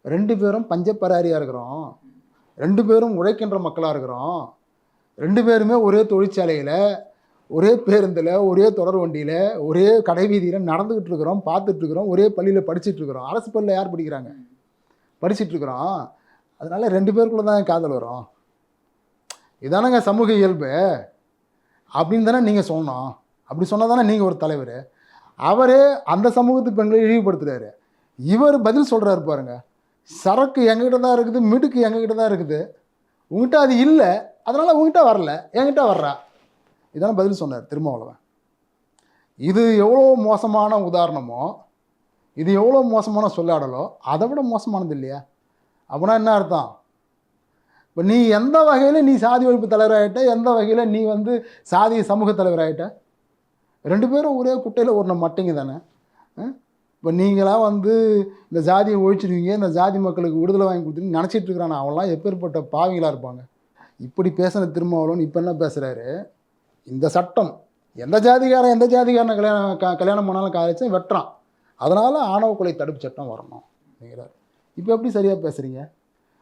2 பேரும் பஞ்சப்பராரியாக இருக்கிறோம், 2 பேரும் உழைக்கின்ற மக்களாக இருக்கிறோம், 2 பேருமே ஒரே தொழிற்சாலையில், ஒரே பேருந்தில், ஒரே தொடர் வண்டியில், ஒரே கடை வீதியில் நடந்துக்கிட்டு இருக்கிறோம், பார்த்துட்ருக்குறோம், ஒரே பள்ளியில் படிச்சுட்ருக்குறோம். அரசு பள்ளியில் யார் படிக்கிறாங்க? படிச்சுட்ருக்குறோம். அதனால் 2 பேருக்குள்ளே தான் காதல் வரும். இதானங்க சமூக இயல்பு அப்படின்னு தானே நீங்கள் சொன்னோம். அப்படி சொன்னால் தானே நீங்கள் ஒரு தலைவர். அவரே அந்த சமூகத்து பெண்களை இழிவுபடுத்துகிறாரு. இவர் பதில் சொல்கிறாரு பாருங்க, சரக்கு எங்ககிட்ட தான் இருக்குது, மிடுக்கு எங்ககிட்ட தான் இருக்குது, உங்ககிட்ட அது இல்லை, அதனால் உங்ககிட்ட வரல, என்கிட்ட வர்றா. இதான பதில் சொன்னார் திருமாவளவன். இது எவ்வளோ மோசமான உதாரணமோ, இது எவ்வளோ மோசமான சொல்லாடலோ அதை விட மோசமானது இல்லையா? அப்படின்னா என்ன அர்த்தம்? இப்போ நீ எந்த வகையில் நீ சாதி ஒழிப்பு தலைவராகிட்ட, எந்த வகையில் நீ வந்து சாதி சமூக தலைவராகிட்ட? 2 பேரும் ஒரே குட்டையில் ஓடின மட்டைங்க தானே. இப்போ நீங்களாம் வந்து இந்த ஜாதியை ஒழிச்சிடுவீங்க, இந்த ஜாதி மக்களுக்கு விடுதலை வாங்கி கொடுத்துருன்னு நினச்சிட்டு இருக்கிறான். அவன்லாம் எப்பேற்பட்ட பாவிகளாக இருப்பாங்க. இப்படி பேசின திருமாவளவன் இப்போ என்ன பேசுகிறாரு, இந்த சட்டம் எந்த ஜாதிக்காரனை கல்யாணம் பண்ணாலும் காரிச்சு வெட்டுறான், அதனால் ஆணவ கொலை தடுப்பு சட்டம் வரணும் அப்படிங்கிறார். இப்போ எப்படி சரியாக பேசுகிறீங்க?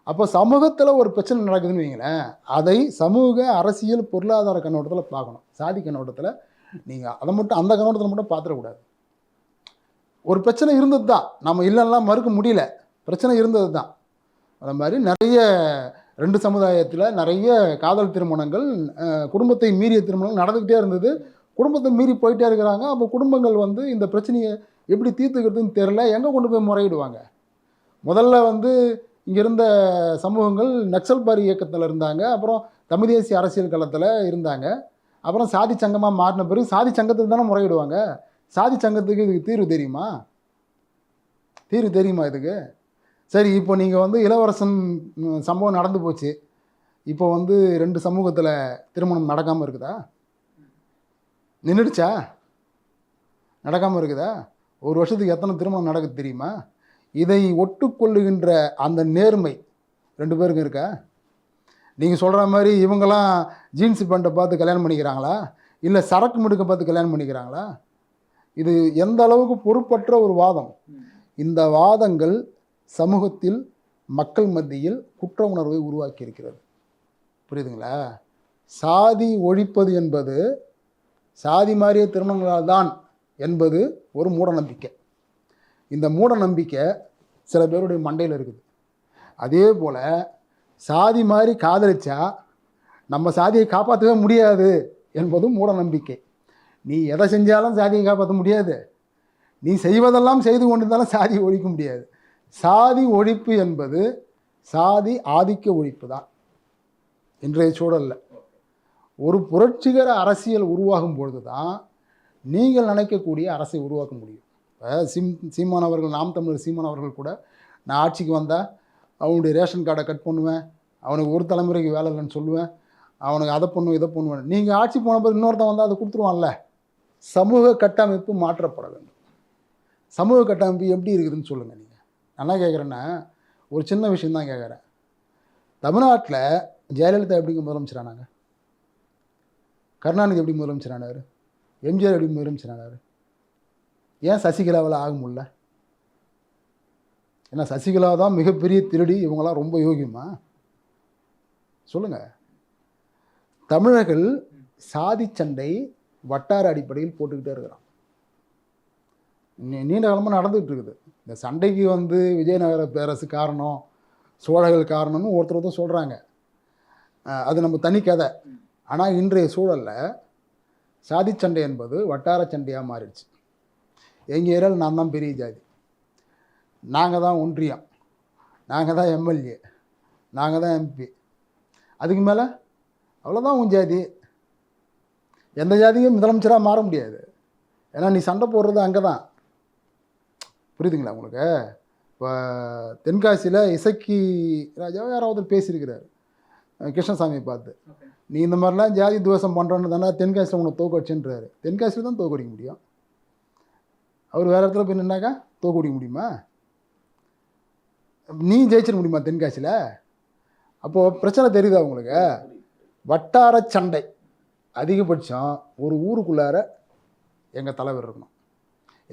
அப்போ சமூகத்தில் ஒரு பிரச்சனை நடக்குதுன்னு வைங்களேன், அதை சமூக அரசியல் பொருளாதார கண்ணோட்டத்தில் பார்க்கணும். சாதி கண்ணோட்டத்தில் நீங்கள் அதை மட்டும் அந்த கண்ணோட்டத்தில் மட்டும் பார்த்துடக்கூடாது. ஒரு பிரச்சனை இருந்தது தான், நம்ம இல்லைன்னா மறுக்க முடியல, பிரச்சனை இருந்தது தான். அது மாதிரி நிறைய 2 சமுதாயத்தில் நிறைய காதல் திருமணங்கள், குடும்பத்தை மீறிய திருமணங்கள் நடந்துக்கிட்டே இருந்தது. குடும்பத்தை மீறி போயிட்டே இருக்கிறாங்க. அப்போ குடும்பங்கள் வந்து இந்த பிரச்சனையை எப்படி தீர்த்துக்கிறதுன்னு தெரில, எங்கே கொண்டு போய் முறையிடுவாங்க? முதல்ல வந்து இங்கே இருந்த சமூகங்கள் நக்சல் பாரி இயக்கத்தில் இருந்தாங்க, அப்புறம் தமிழ் தேசிய அரசியல் களத்தில் இருந்தாங்க, அப்புறம் சாதி சங்கமாக மாறின பிறகு சாதி சங்கத்துக்கு தானே முறையிடுவாங்க. சாதி சங்கத்துக்கு இதுக்கு தீர்வு தெரியுமா இதுக்கு? சரி, இப்போ நீங்கள் வந்து இளவரசன் சம்பவம் நடந்து போச்சு, இப்போ வந்து 2 சமூகத்தில் திருமணம் நடக்காமல் இருக்குதா? நின்றுடுச்சா? நடக்காமல் இருக்குதா? ஒரு வருஷத்துக்கு எத்தனை திருமணம் நடக்குது தெரியுமா? இதை ஒட்டுக்கொள்ளுகின்ற அந்த நேர்மை 2 பேருக்கும் இருக்கா? நீங்கள் சொல்கிற மாதிரி இவங்கெல்லாம் ஜீன்ஸ் பேண்ட்டை பார்த்து கல்யாணம் பண்ணிக்கிறாங்களா, இல்லை சரக்கு முடுக்க பார்த்து கல்யாணம் பண்ணிக்கிறாங்களா? இது எந்த அளவுக்கு பொறுப்பற்ற ஒரு வாதம். இந்த வாதங்கள் சமூகத்தில் மக்கள் மத்தியில் குற்ற உணர்வை உருவாக்கி இருக்கிறது. புரியுதுங்களா? சாதி ஒழிப்பது என்பது சாதி மாறிய திருமணங்களால் தான் என்பது ஒரு மூட நம்பிக்கை. இந்த மூட நம்பிக்கை சில பேருடைய மண்டையில் இருக்குது. அதே போல் சாதி மாதிரி காதலிச்சா நம்ம சாதியை காப்பாற்றவே முடியாது என்பதும் மூட நம்பிக்கை. நீ எதை செஞ்சாலும் சாதியை காப்பாற்ற முடியாது, நீ செய்வதெல்லாம் செய்து கொண்டிருந்தாலும் சாதியை ஒழிக்க முடியாது. சாதி ஒழிப்பு என்பது சாதி ஆதிக்க ஒழிப்பு தான் இன்றைய சூழலில். ஒரு புரட்சிகர அரசியல் உருவாகும் பொழுது தான் நீங்கள் நினைக்கக்கூடிய அரசை உருவாக்க முடியும். சீமான் அவர்கள், நாம் தமிழர் சீமான் அவர்கள் கூட, நான் ஆட்சிக்கு வந்தால் அவனுடைய ரேஷன் கார்டை கட் பண்ணுவேன், அவனுக்கு ஒரு தலைமுறைக்கு வேலை இல்லைன்னு சொல்லுவேன், அவனுக்கு அதை பண்ணுவேன் இதை பண்ணுவேன். நீங்கள் ஆட்சி போன பிறகு இன்னொருத்தன் வந்தால் அதை கொடுத்துருவான்ல. சமூக கட்டமைப்பு மாற்றப்பட வேண்டும். சமூக கட்டமைப்பு எப்படி இருக்குதுன்னு சொல்லுங்கள். நீங்கள் என்ன கேட்குறேன்னா, ஒரு சின்ன விஷயந்தான் கேட்குறேன். தமிழ்நாட்டில் ஜெயலலிதா எப்படிங்க முதலமைச்சரானாங்க? கருணாநிதி எப்படி முதலமைச்சரானார்? எம்ஜிஆர் எப்படி முதலமைச்சரானார்? ஏன் சசிகலாவில் ஆக முடியல? ஏன்னா சசிகலா தான் மிகப்பெரிய திருடி, இவங்களாம் ரொம்ப யோகியமா? சொல்லுங்கள். தமிழர்கள் சாதி சண்டை வட்டார அடிப்படையில் போட்டுக்கிட்டே இருக்கிறான். நீண்ட காலமாக நடந்துகிட்டு இருக்குது. இந்த சண்டைக்கு வந்து விஜயநகர பேரரசு காரணம், சோழர்கள் காரணம்னு ஒருத்தர் சொல்கிறாங்க. அது நம்ம தனி கதை. ஆனால் இன்றைய சூழலில் சாதி சண்டை என்பது வட்டார சண்டையாக மாறிடுச்சு. எங்கள் ஏரியாவில் நான் தான் பெரிய ஜாதி, நாங்கள் தான் ஒன்றியம், நாங்கள் தான் எம்எல்ஏ, நாங்கள் தான் எம்பி, அதுக்கு மேலே அவ்வளோதான் உன் ஜாதி. எந்த ஜாதியும் முதலமைச்சராக மாற முடியாது. ஏன்னா நீ சண்டை போடுறது அங்கே தான். புரியுதுங்களா உங்களுக்கு? இப்போ தென்காசியில் இசக்கி ராஜாவை யாராவது பேசியிருக்கிறார் கிருஷ்ணசாமியை பார்த்து, நீ இந்த மாதிரிலாம் ஜாதி துவேஷம் பண்ணுறன்னு தானே தென்காசியில் உன்னை தோக்கடிச்சுன்றாரு. தென்காசியில் தான் தோக்கடிக்க முடியும். அவர் வேறு இடத்துல போய் நின்னாக்கா தோக்கடிக்க முடியுமா? நீ ஜெயிச்சிட முடியுமா தென்காசியில்? அப்போது பிரச்சனை தெரியுதா உங்களுக்கு? வட்டார சண்டை அதிகபட்சம் ஒரு ஊருக்குள்ளார எங்கள் தலைவர் இருக்கணும்,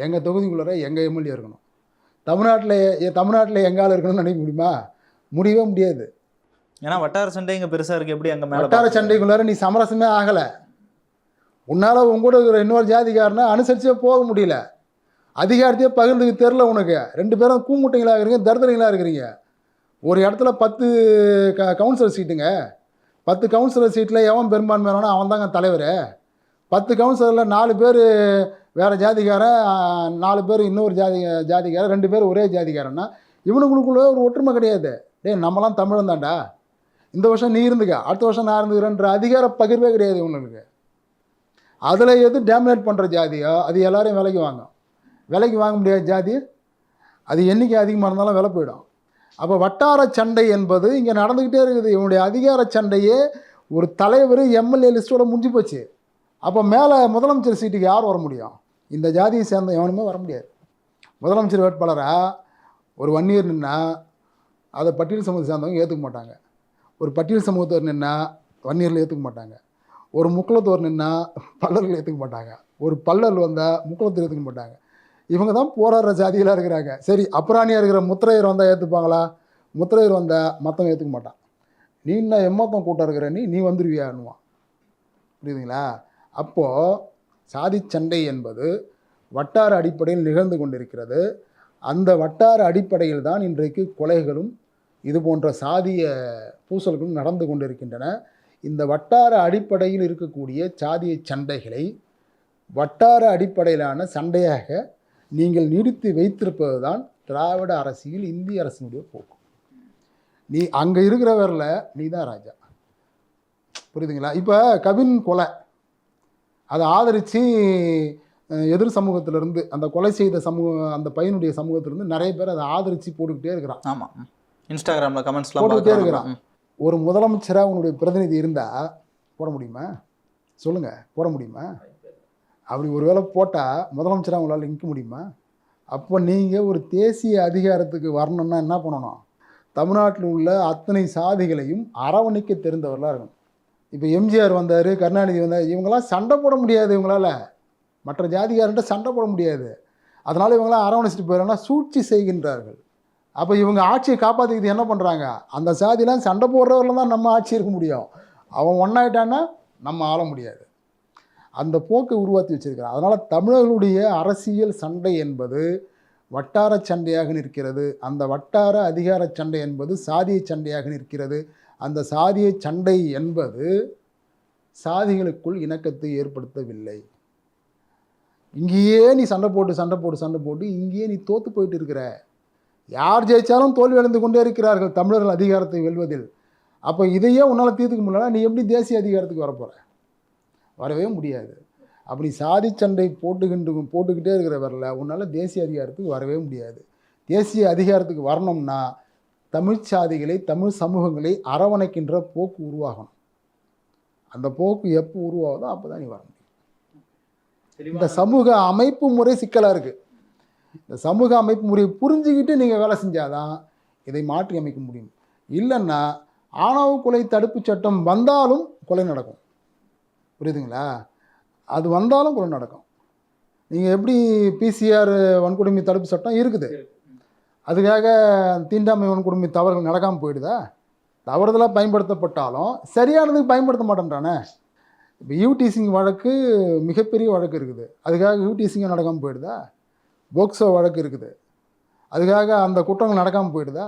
எங்கள் தொகுதிக்குள்ளார எங்கள் எம்எல்ஏ இருக்கணும். தமிழ்நாட்டில் எங்கால் இருக்கணும்னு நினைக்க முடியுமா? முடியவே முடியாது. ஏன்னா வட்டார சண்டை இங்கே பெருசாக இருக்குது. எப்படி அங்கே மேலே வட்டார சண்டைக்குள்ளார நீ சமரசமே ஆகலை. உன்னால் உங்கூட இருக்கிற இன்னொரு ஜாதிக்காரனை அனுசரிச்சே போக முடியல. அதிகாரத்தையே பகிர்ந்துக்கு தெரில உனக்கு. 2 பேரும் கூமுட்டைங்களாக இருக்கிறீங்க, தர்தலைங்களாக இருக்கிறீங்க. ஒரு இடத்துல 10 கவுன்சிலர் சீட்டுங்க. 10 கவுன்சிலர் சீட்டில் எவன் பெரும்பான்மை வேணாலும் அவன் தாங்க தலைவர். 10 கவுன்சிலரில் 4 பேர் வேறு ஜாதிக்காரன், 4 பேர் இன்னொரு ஜாதிக்காரன், 2 பேர் ஒரே ஜாதிக்காரன்னா இவனுக்குள்ளே ஒரு ஒற்றுமை கிடையாது. நம்மலாம் தமிழன் தான்டா, இந்த வருஷம் நீ இருந்துக்க, அடுத்த வருஷம் நான் இருந்துக்கிறேன்ற அதிகார பகிர்வே கிடையாது இவனுக்கு. அதில் எது டேமினேட் பண்ணுற ஜாதியோ அது எல்லாரையும் விலைக்கு வாங்கும். விலைக்கு வாங்க முடியாத ஜாதி அது எண்ணிக்கை அதிகமாக இருந்தாலும் விலை போயிடும். அப்போ வட்டார சண்டை என்பது இங்கே நடந்துக்கிட்டே இருக்குது. இவனுடைய அதிகார சண்டையே ஒரு தலைவர் எம்எல்ஏ லிஸ்ட்டோட முடிஞ்சு போச்சு. அப்போ மேலே முதலமைச்சர் சீட்டுக்கு யார் வர முடியும்? இந்த ஜாதியை சேர்ந்த எவனுமே வர முடியாது. முதலமைச்சர் வேட்பாளராக ஒரு வன்னியர் நின்னா அதை பட்டியல் சமூகத்தை சார்ந்தவங்க ஏற்றுக்க மாட்டாங்க. ஒரு பட்டியல் சமூகத்தவர் நின்னா வன்னியர்கள் ஏற்றுக்க மாட்டாங்க. ஒரு முக்குளத்தோர் நின்னா பல்லர்கள் ஏற்றுக்க மாட்டாங்க. ஒரு பல்லல் வந்தால் முக்குளத்தோர் ஏற்றுக்க மாட்டாங்க. இவங்க தான் போராடுற ஜாதிகளாக இருக்கிறாங்க. சரி, அப்புறாணியாக இருக்கிற முத்திரையர் வந்தால் ஏற்றுப்பாங்களா? முத்திரையர் வந்தால் மற்றவங்க ஏற்றுக்க மாட்டான். நீ என்ன எம்மத்தம் கூட்டம் இருக்கிற நீ வந்துடுவியான்னுவான். புரியுதுங்களா? அப்போது சாதி சண்டை என்பது வட்டார அடிப்படையில் நிகழ்ந்து கொண்டிருக்கிறது. அந்த வட்டார அடிப்படையில் தான் இன்றைக்கு கொலைகளும் இது போன்ற சாதிய பூசல்களும் நடந்து கொண்டிருக்கின்றன. இந்த வட்டார அடிப்படையில் இருக்கக்கூடிய சாதிய சண்டைகளை வட்டார அடிப்படையிலான சண்டையாக நீங்கள் நீடித்து வைத்திருப்பது தான் திராவிட அரசியல், இந்திய அரசினுடைய போக்கு. நீ அங்கே இருக்கிறவரில் நீ தான் ராஜா. புரியுதுங்களா? இப்போ கவின் கொலை அதை ஆதரித்து எதிர் சமூகத்திலிருந்து அந்த கொலை செய்த அந்த பையனுடைய சமூகத்திலிருந்து நிறைய பேர் அதை ஆதரித்து போட்டுக்கிட்டே இருக்கிறான். ஆமாம், இன்ஸ்டாகிராமில் கமெண்ட்ஸ்லாம் போட்டுக்கிட்டே இருக்கிறான். ஒரு முதலமைச்சராக உன்னுடைய பிரதிநிதி இருந்தால் போட முடியுமா? சொல்லுங்கள், போட முடியுமா? அப்படி ஒரு வேளை போட்டால் முதலமைச்சராக உங்களால் நிற்க முடியுமா? அப்போ நீங்கள் ஒரு தேசிய அதிகாரத்துக்கு வரணும்னா என்ன பண்ணணும்? தமிழ்நாட்டில் உள்ள அத்தனை சாதிகளையும் அரவணைக்க தெரிந்தவர்களாக இருக்கணும். இப்போ எம்ஜிஆர் வந்தார், கருணாநிதி வந்தார், இவங்களாம் சண்டை போட முடியாது. இவங்களால் மற்ற ஜாதிகாரன்ட்ட சண்டை போட முடியாது. அதனால் இவங்களாம் அரவணைச்சிட்டு போயிடறாங்கன்னா சூழ்ச்சி செய்கின்றார்கள். அப்போ இவங்க ஆட்சியை காப்பாற்றிக்கிது என்ன பண்ணுறாங்க? அந்த சாதிலாம் சண்டை போடுறவர்கள தான் நம்ம ஆட்சி இருக்க முடியும். அவன் ஒன்றாயிட்டான்னா நம்ம ஆள முடியாது. அந்த போக்கை உருவாக்கி வச்சிருக்கிறான். அதனால் தமிழர்களுடைய அரசியல் சண்டை என்பது வட்டார சண்டையாக நிற்கிறது. அந்த வட்டார அதிகார சண்டை என்பது சாதிய சண்டையாக நிற்கிறது. அந்த சாதிய சண்டை என்பது சாதிகளுக்குள் இணக்கத்தை ஏற்படுத்தவில்லை. இங்கேயே நீ சண்டை போட்டு இங்கேயே நீ தோற்று போயிட்டு இருக்கிற. யார் ஜெயித்தாலும் தோல்வி அடைந்து கொண்டே இருக்கிறார்கள் தமிழர்கள் அதிகாரத்தை வெல்வதில். அப்போ இதையே உன்னால் தீர்த்துக்க முடியலன்னா நீ எப்படி தேசிய அதிகாரத்துக்கு வரப்போகிற? வரவே முடியாது. அப்படி சாதி சண்டை போட்டுக்கிட்டே இருக்கிறவரில் உன்னால் தேசிய அதிகாரத்துக்கு வரவே முடியாது. தேசிய அதிகாரத்துக்கு வரணும்னா தமிழ் சாதிகளை, தமிழ் சமூகங்களை அரவணைக்கின்ற போக்கு உருவாகணும். அந்த போக்கு எப்போ உருவாகுதோ அப்போ தான் நீ வர முடியும். இந்த சமூக அமைப்பு முறை சிக்கலாக இருக்குது. இந்த சமூக அமைப்பு முறையை புரிஞ்சுக்கிட்டு நீங்கள் வேலை செஞ்சாதான் இதை மாற்றி அமைக்க முடியும். இல்லைன்னா ஆணவ கொலை தடுப்பு சட்டம் வந்தாலும் கொலை நடக்கும். புரியுதுங்களா? அது வந்தாலும் கொலை நடக்கும். நீங்கள் எப்படி பிசிஆர் வன்கொடுமை தடுப்பு சட்டம் இருக்குது, அதுக்காக தீண்டாமை வன்கொடுமை தவறுகள் நடக்காமல் போயிடுதா? தவறுதலாக பயன்படுத்தப்பட்டாலும் சரியானதுக்கு பயன்படுத்த மாட்டேன்றானே. இப்போ யூடிசிங் வழக்கு மிகப்பெரிய வழக்கு இருக்குது, அதுக்காக யூடிசிங்கும் நடக்காமல் போயிடுதா? போக்சோ வழக்கு இருக்குது, அதுக்காக அந்த குற்றங்கள் நடக்காமல் போயிடுதா?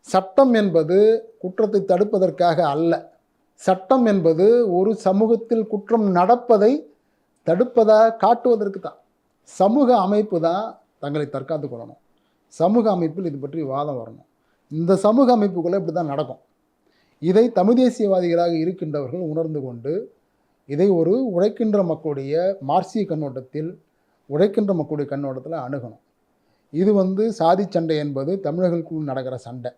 சட்டம் என்பது குற்றத்தை தடுப்பதற்காக அல்ல. சட்டம் என்பது ஒரு சமூகத்தில் குற்றம் நடப்பதை தடுப்பதாக காட்டுவதற்கு தான். சமூக அமைப்பு தான் தங்களை தற்காத்து கொள்ளணும். சமூக அமைப்பில் இது பற்றி வாதம் வரணும். இந்த சமூக அமைப்புக்குள்ளே இப்படி தான் நடக்கும். இதை தமிழ் தேசியவாதிகளாக இருக்கின்றவர்கள் உணர்ந்து கொண்டு இதை ஒரு உழைக்கின்ற மக்களுடைய மார்க்சிய கண்ணோட்டத்தில், உழைக்கின்ற மக்களுடைய கண்ணோட்டத்தில் அணுகணும். இது சாதி சண்டை என்பது தமிழர்களுக்குள் நடக்கிற சண்டை.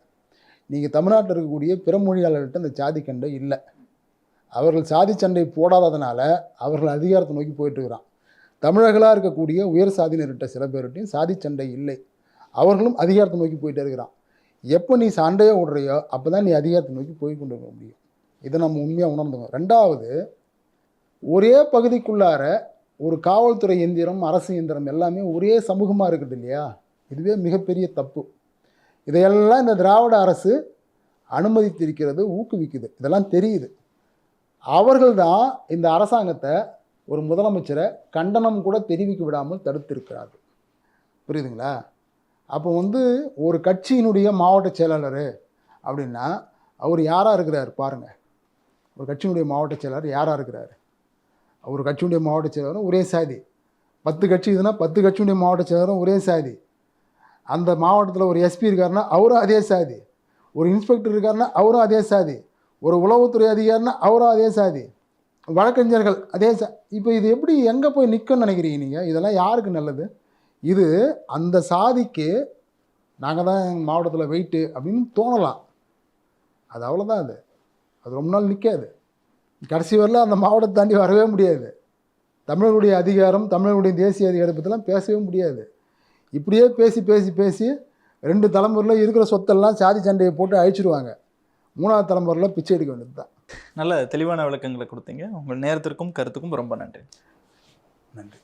நீங்கள் தமிழ்நாட்டில் இருக்கக்கூடிய பிற மொழியாளர்கள்ட்ட இந்த சாதி சண்டை இல்லை. அவர்கள் சாதி சண்டை போடாததுனால அவர்கள் அதிகாரத்தை நோக்கி போயிட்டுருக்கிறான். தமிழர்களாக இருக்கக்கூடிய உயர் சாதியினர்கிட்ட சில பேர்கிட்டையும் சாதி சண்டை இல்லை, அவர்களும் அதிகாரத்தை நோக்கி போயிட்டே இருக்கிறான். எப்போ நீ சண்டையை விடுறையோ அப்போ தான் நீ அதிகாரத்தை நோக்கி போய் கொண்டு வர முடியும். இதை நம்ம உண்மையாக உணர்ந்துக்கணும். ரெண்டாவது, ஒரே பகுதிக்குள்ளார ஒரு காவல்துறை எந்திரம், அரசு எந்திரம் எல்லாமே ஒரே சமூகமாக இருக்குது இல்லையா? இதுவே மிகப்பெரிய தப்பு. இதையெல்லாம் இந்த திராவிட அரசு அனுமதித்திருக்கிறது, ஊக்குவிக்குது. இதெல்லாம் தெரியுது. அவர்கள் தான் இந்த அரசாங்கத்தை, ஒரு முதலமைச்சரை கண்டனம் கூட தெரிவிக்க விடாமல் தடுத்திருக்கிறார்கள். புரியுதுங்களா? அப்போ ஒரு கட்சியினுடைய மாவட்ட செயலாளர் அப்படின்னா அவர் யாராக இருக்கிறார் பாருங்கள். ஒரு கட்சியினுடைய மாவட்ட செயலாளர் யாராக இருக்கிறார்? ஒரு கட்சியினுடைய மாவட்ட செயலாளரும் ஒரே சாதி. 10 கட்சி இதுன்னா 10 கட்சியினுடைய மாவட்ட செயலாளரும் ஒரே சாதி. அந்த மாவட்டத்தில் ஒரு எஸ்பி இருக்காருன்னா அவரும் அதே சாதி. ஒரு இன்ஸ்பெக்டர் இருக்காருன்னா அவரும் அதே சாதி. ஒரு உளவுத்துறை அதிகாரினா அவரும் அதே சாதி. வழக்கறிஞர்கள் அதே இப்போ இது எப்படி எங்கே போய் நிற்கும்னு நினைக்கிறீங்க நீங்கள்? இதெல்லாம் யாருக்கு நல்லது? இது அந்த சாதிக்கு நாங்கள் தான் எங்கள் மாவட்டத்தில் வெயிட்டு அப்படின்னு தோணலாம். அது அவ்வளோதான். அது ரொம்ப நாள் நிற்காது. கடைசி வரல அந்த மாவட்டத்தை தாண்டி வரவே முடியாது. தமிழர்களுடைய அதிகாரம், தமிழர்களுடைய தேசிய அதிகாரத்தை பற்றிலாம் பேசவே முடியாது. இப்படியே பேசி பேசி பேசி 2 தலைமுறையில் இருக்கிற சொத்தெல்லாம் சாதி சண்டையை போட்டு அழிச்சிடுவாங்க. 3வது தலைமுறையில் பிச்சை எடுக்க வேண்டியது தான். நல்ல தெளிவான விளக்கங்களை கொடுத்தீங்க. உங்கள் நேரத்திற்கும் கருத்துக்கும் ரொம்ப நன்றி. நன்றி.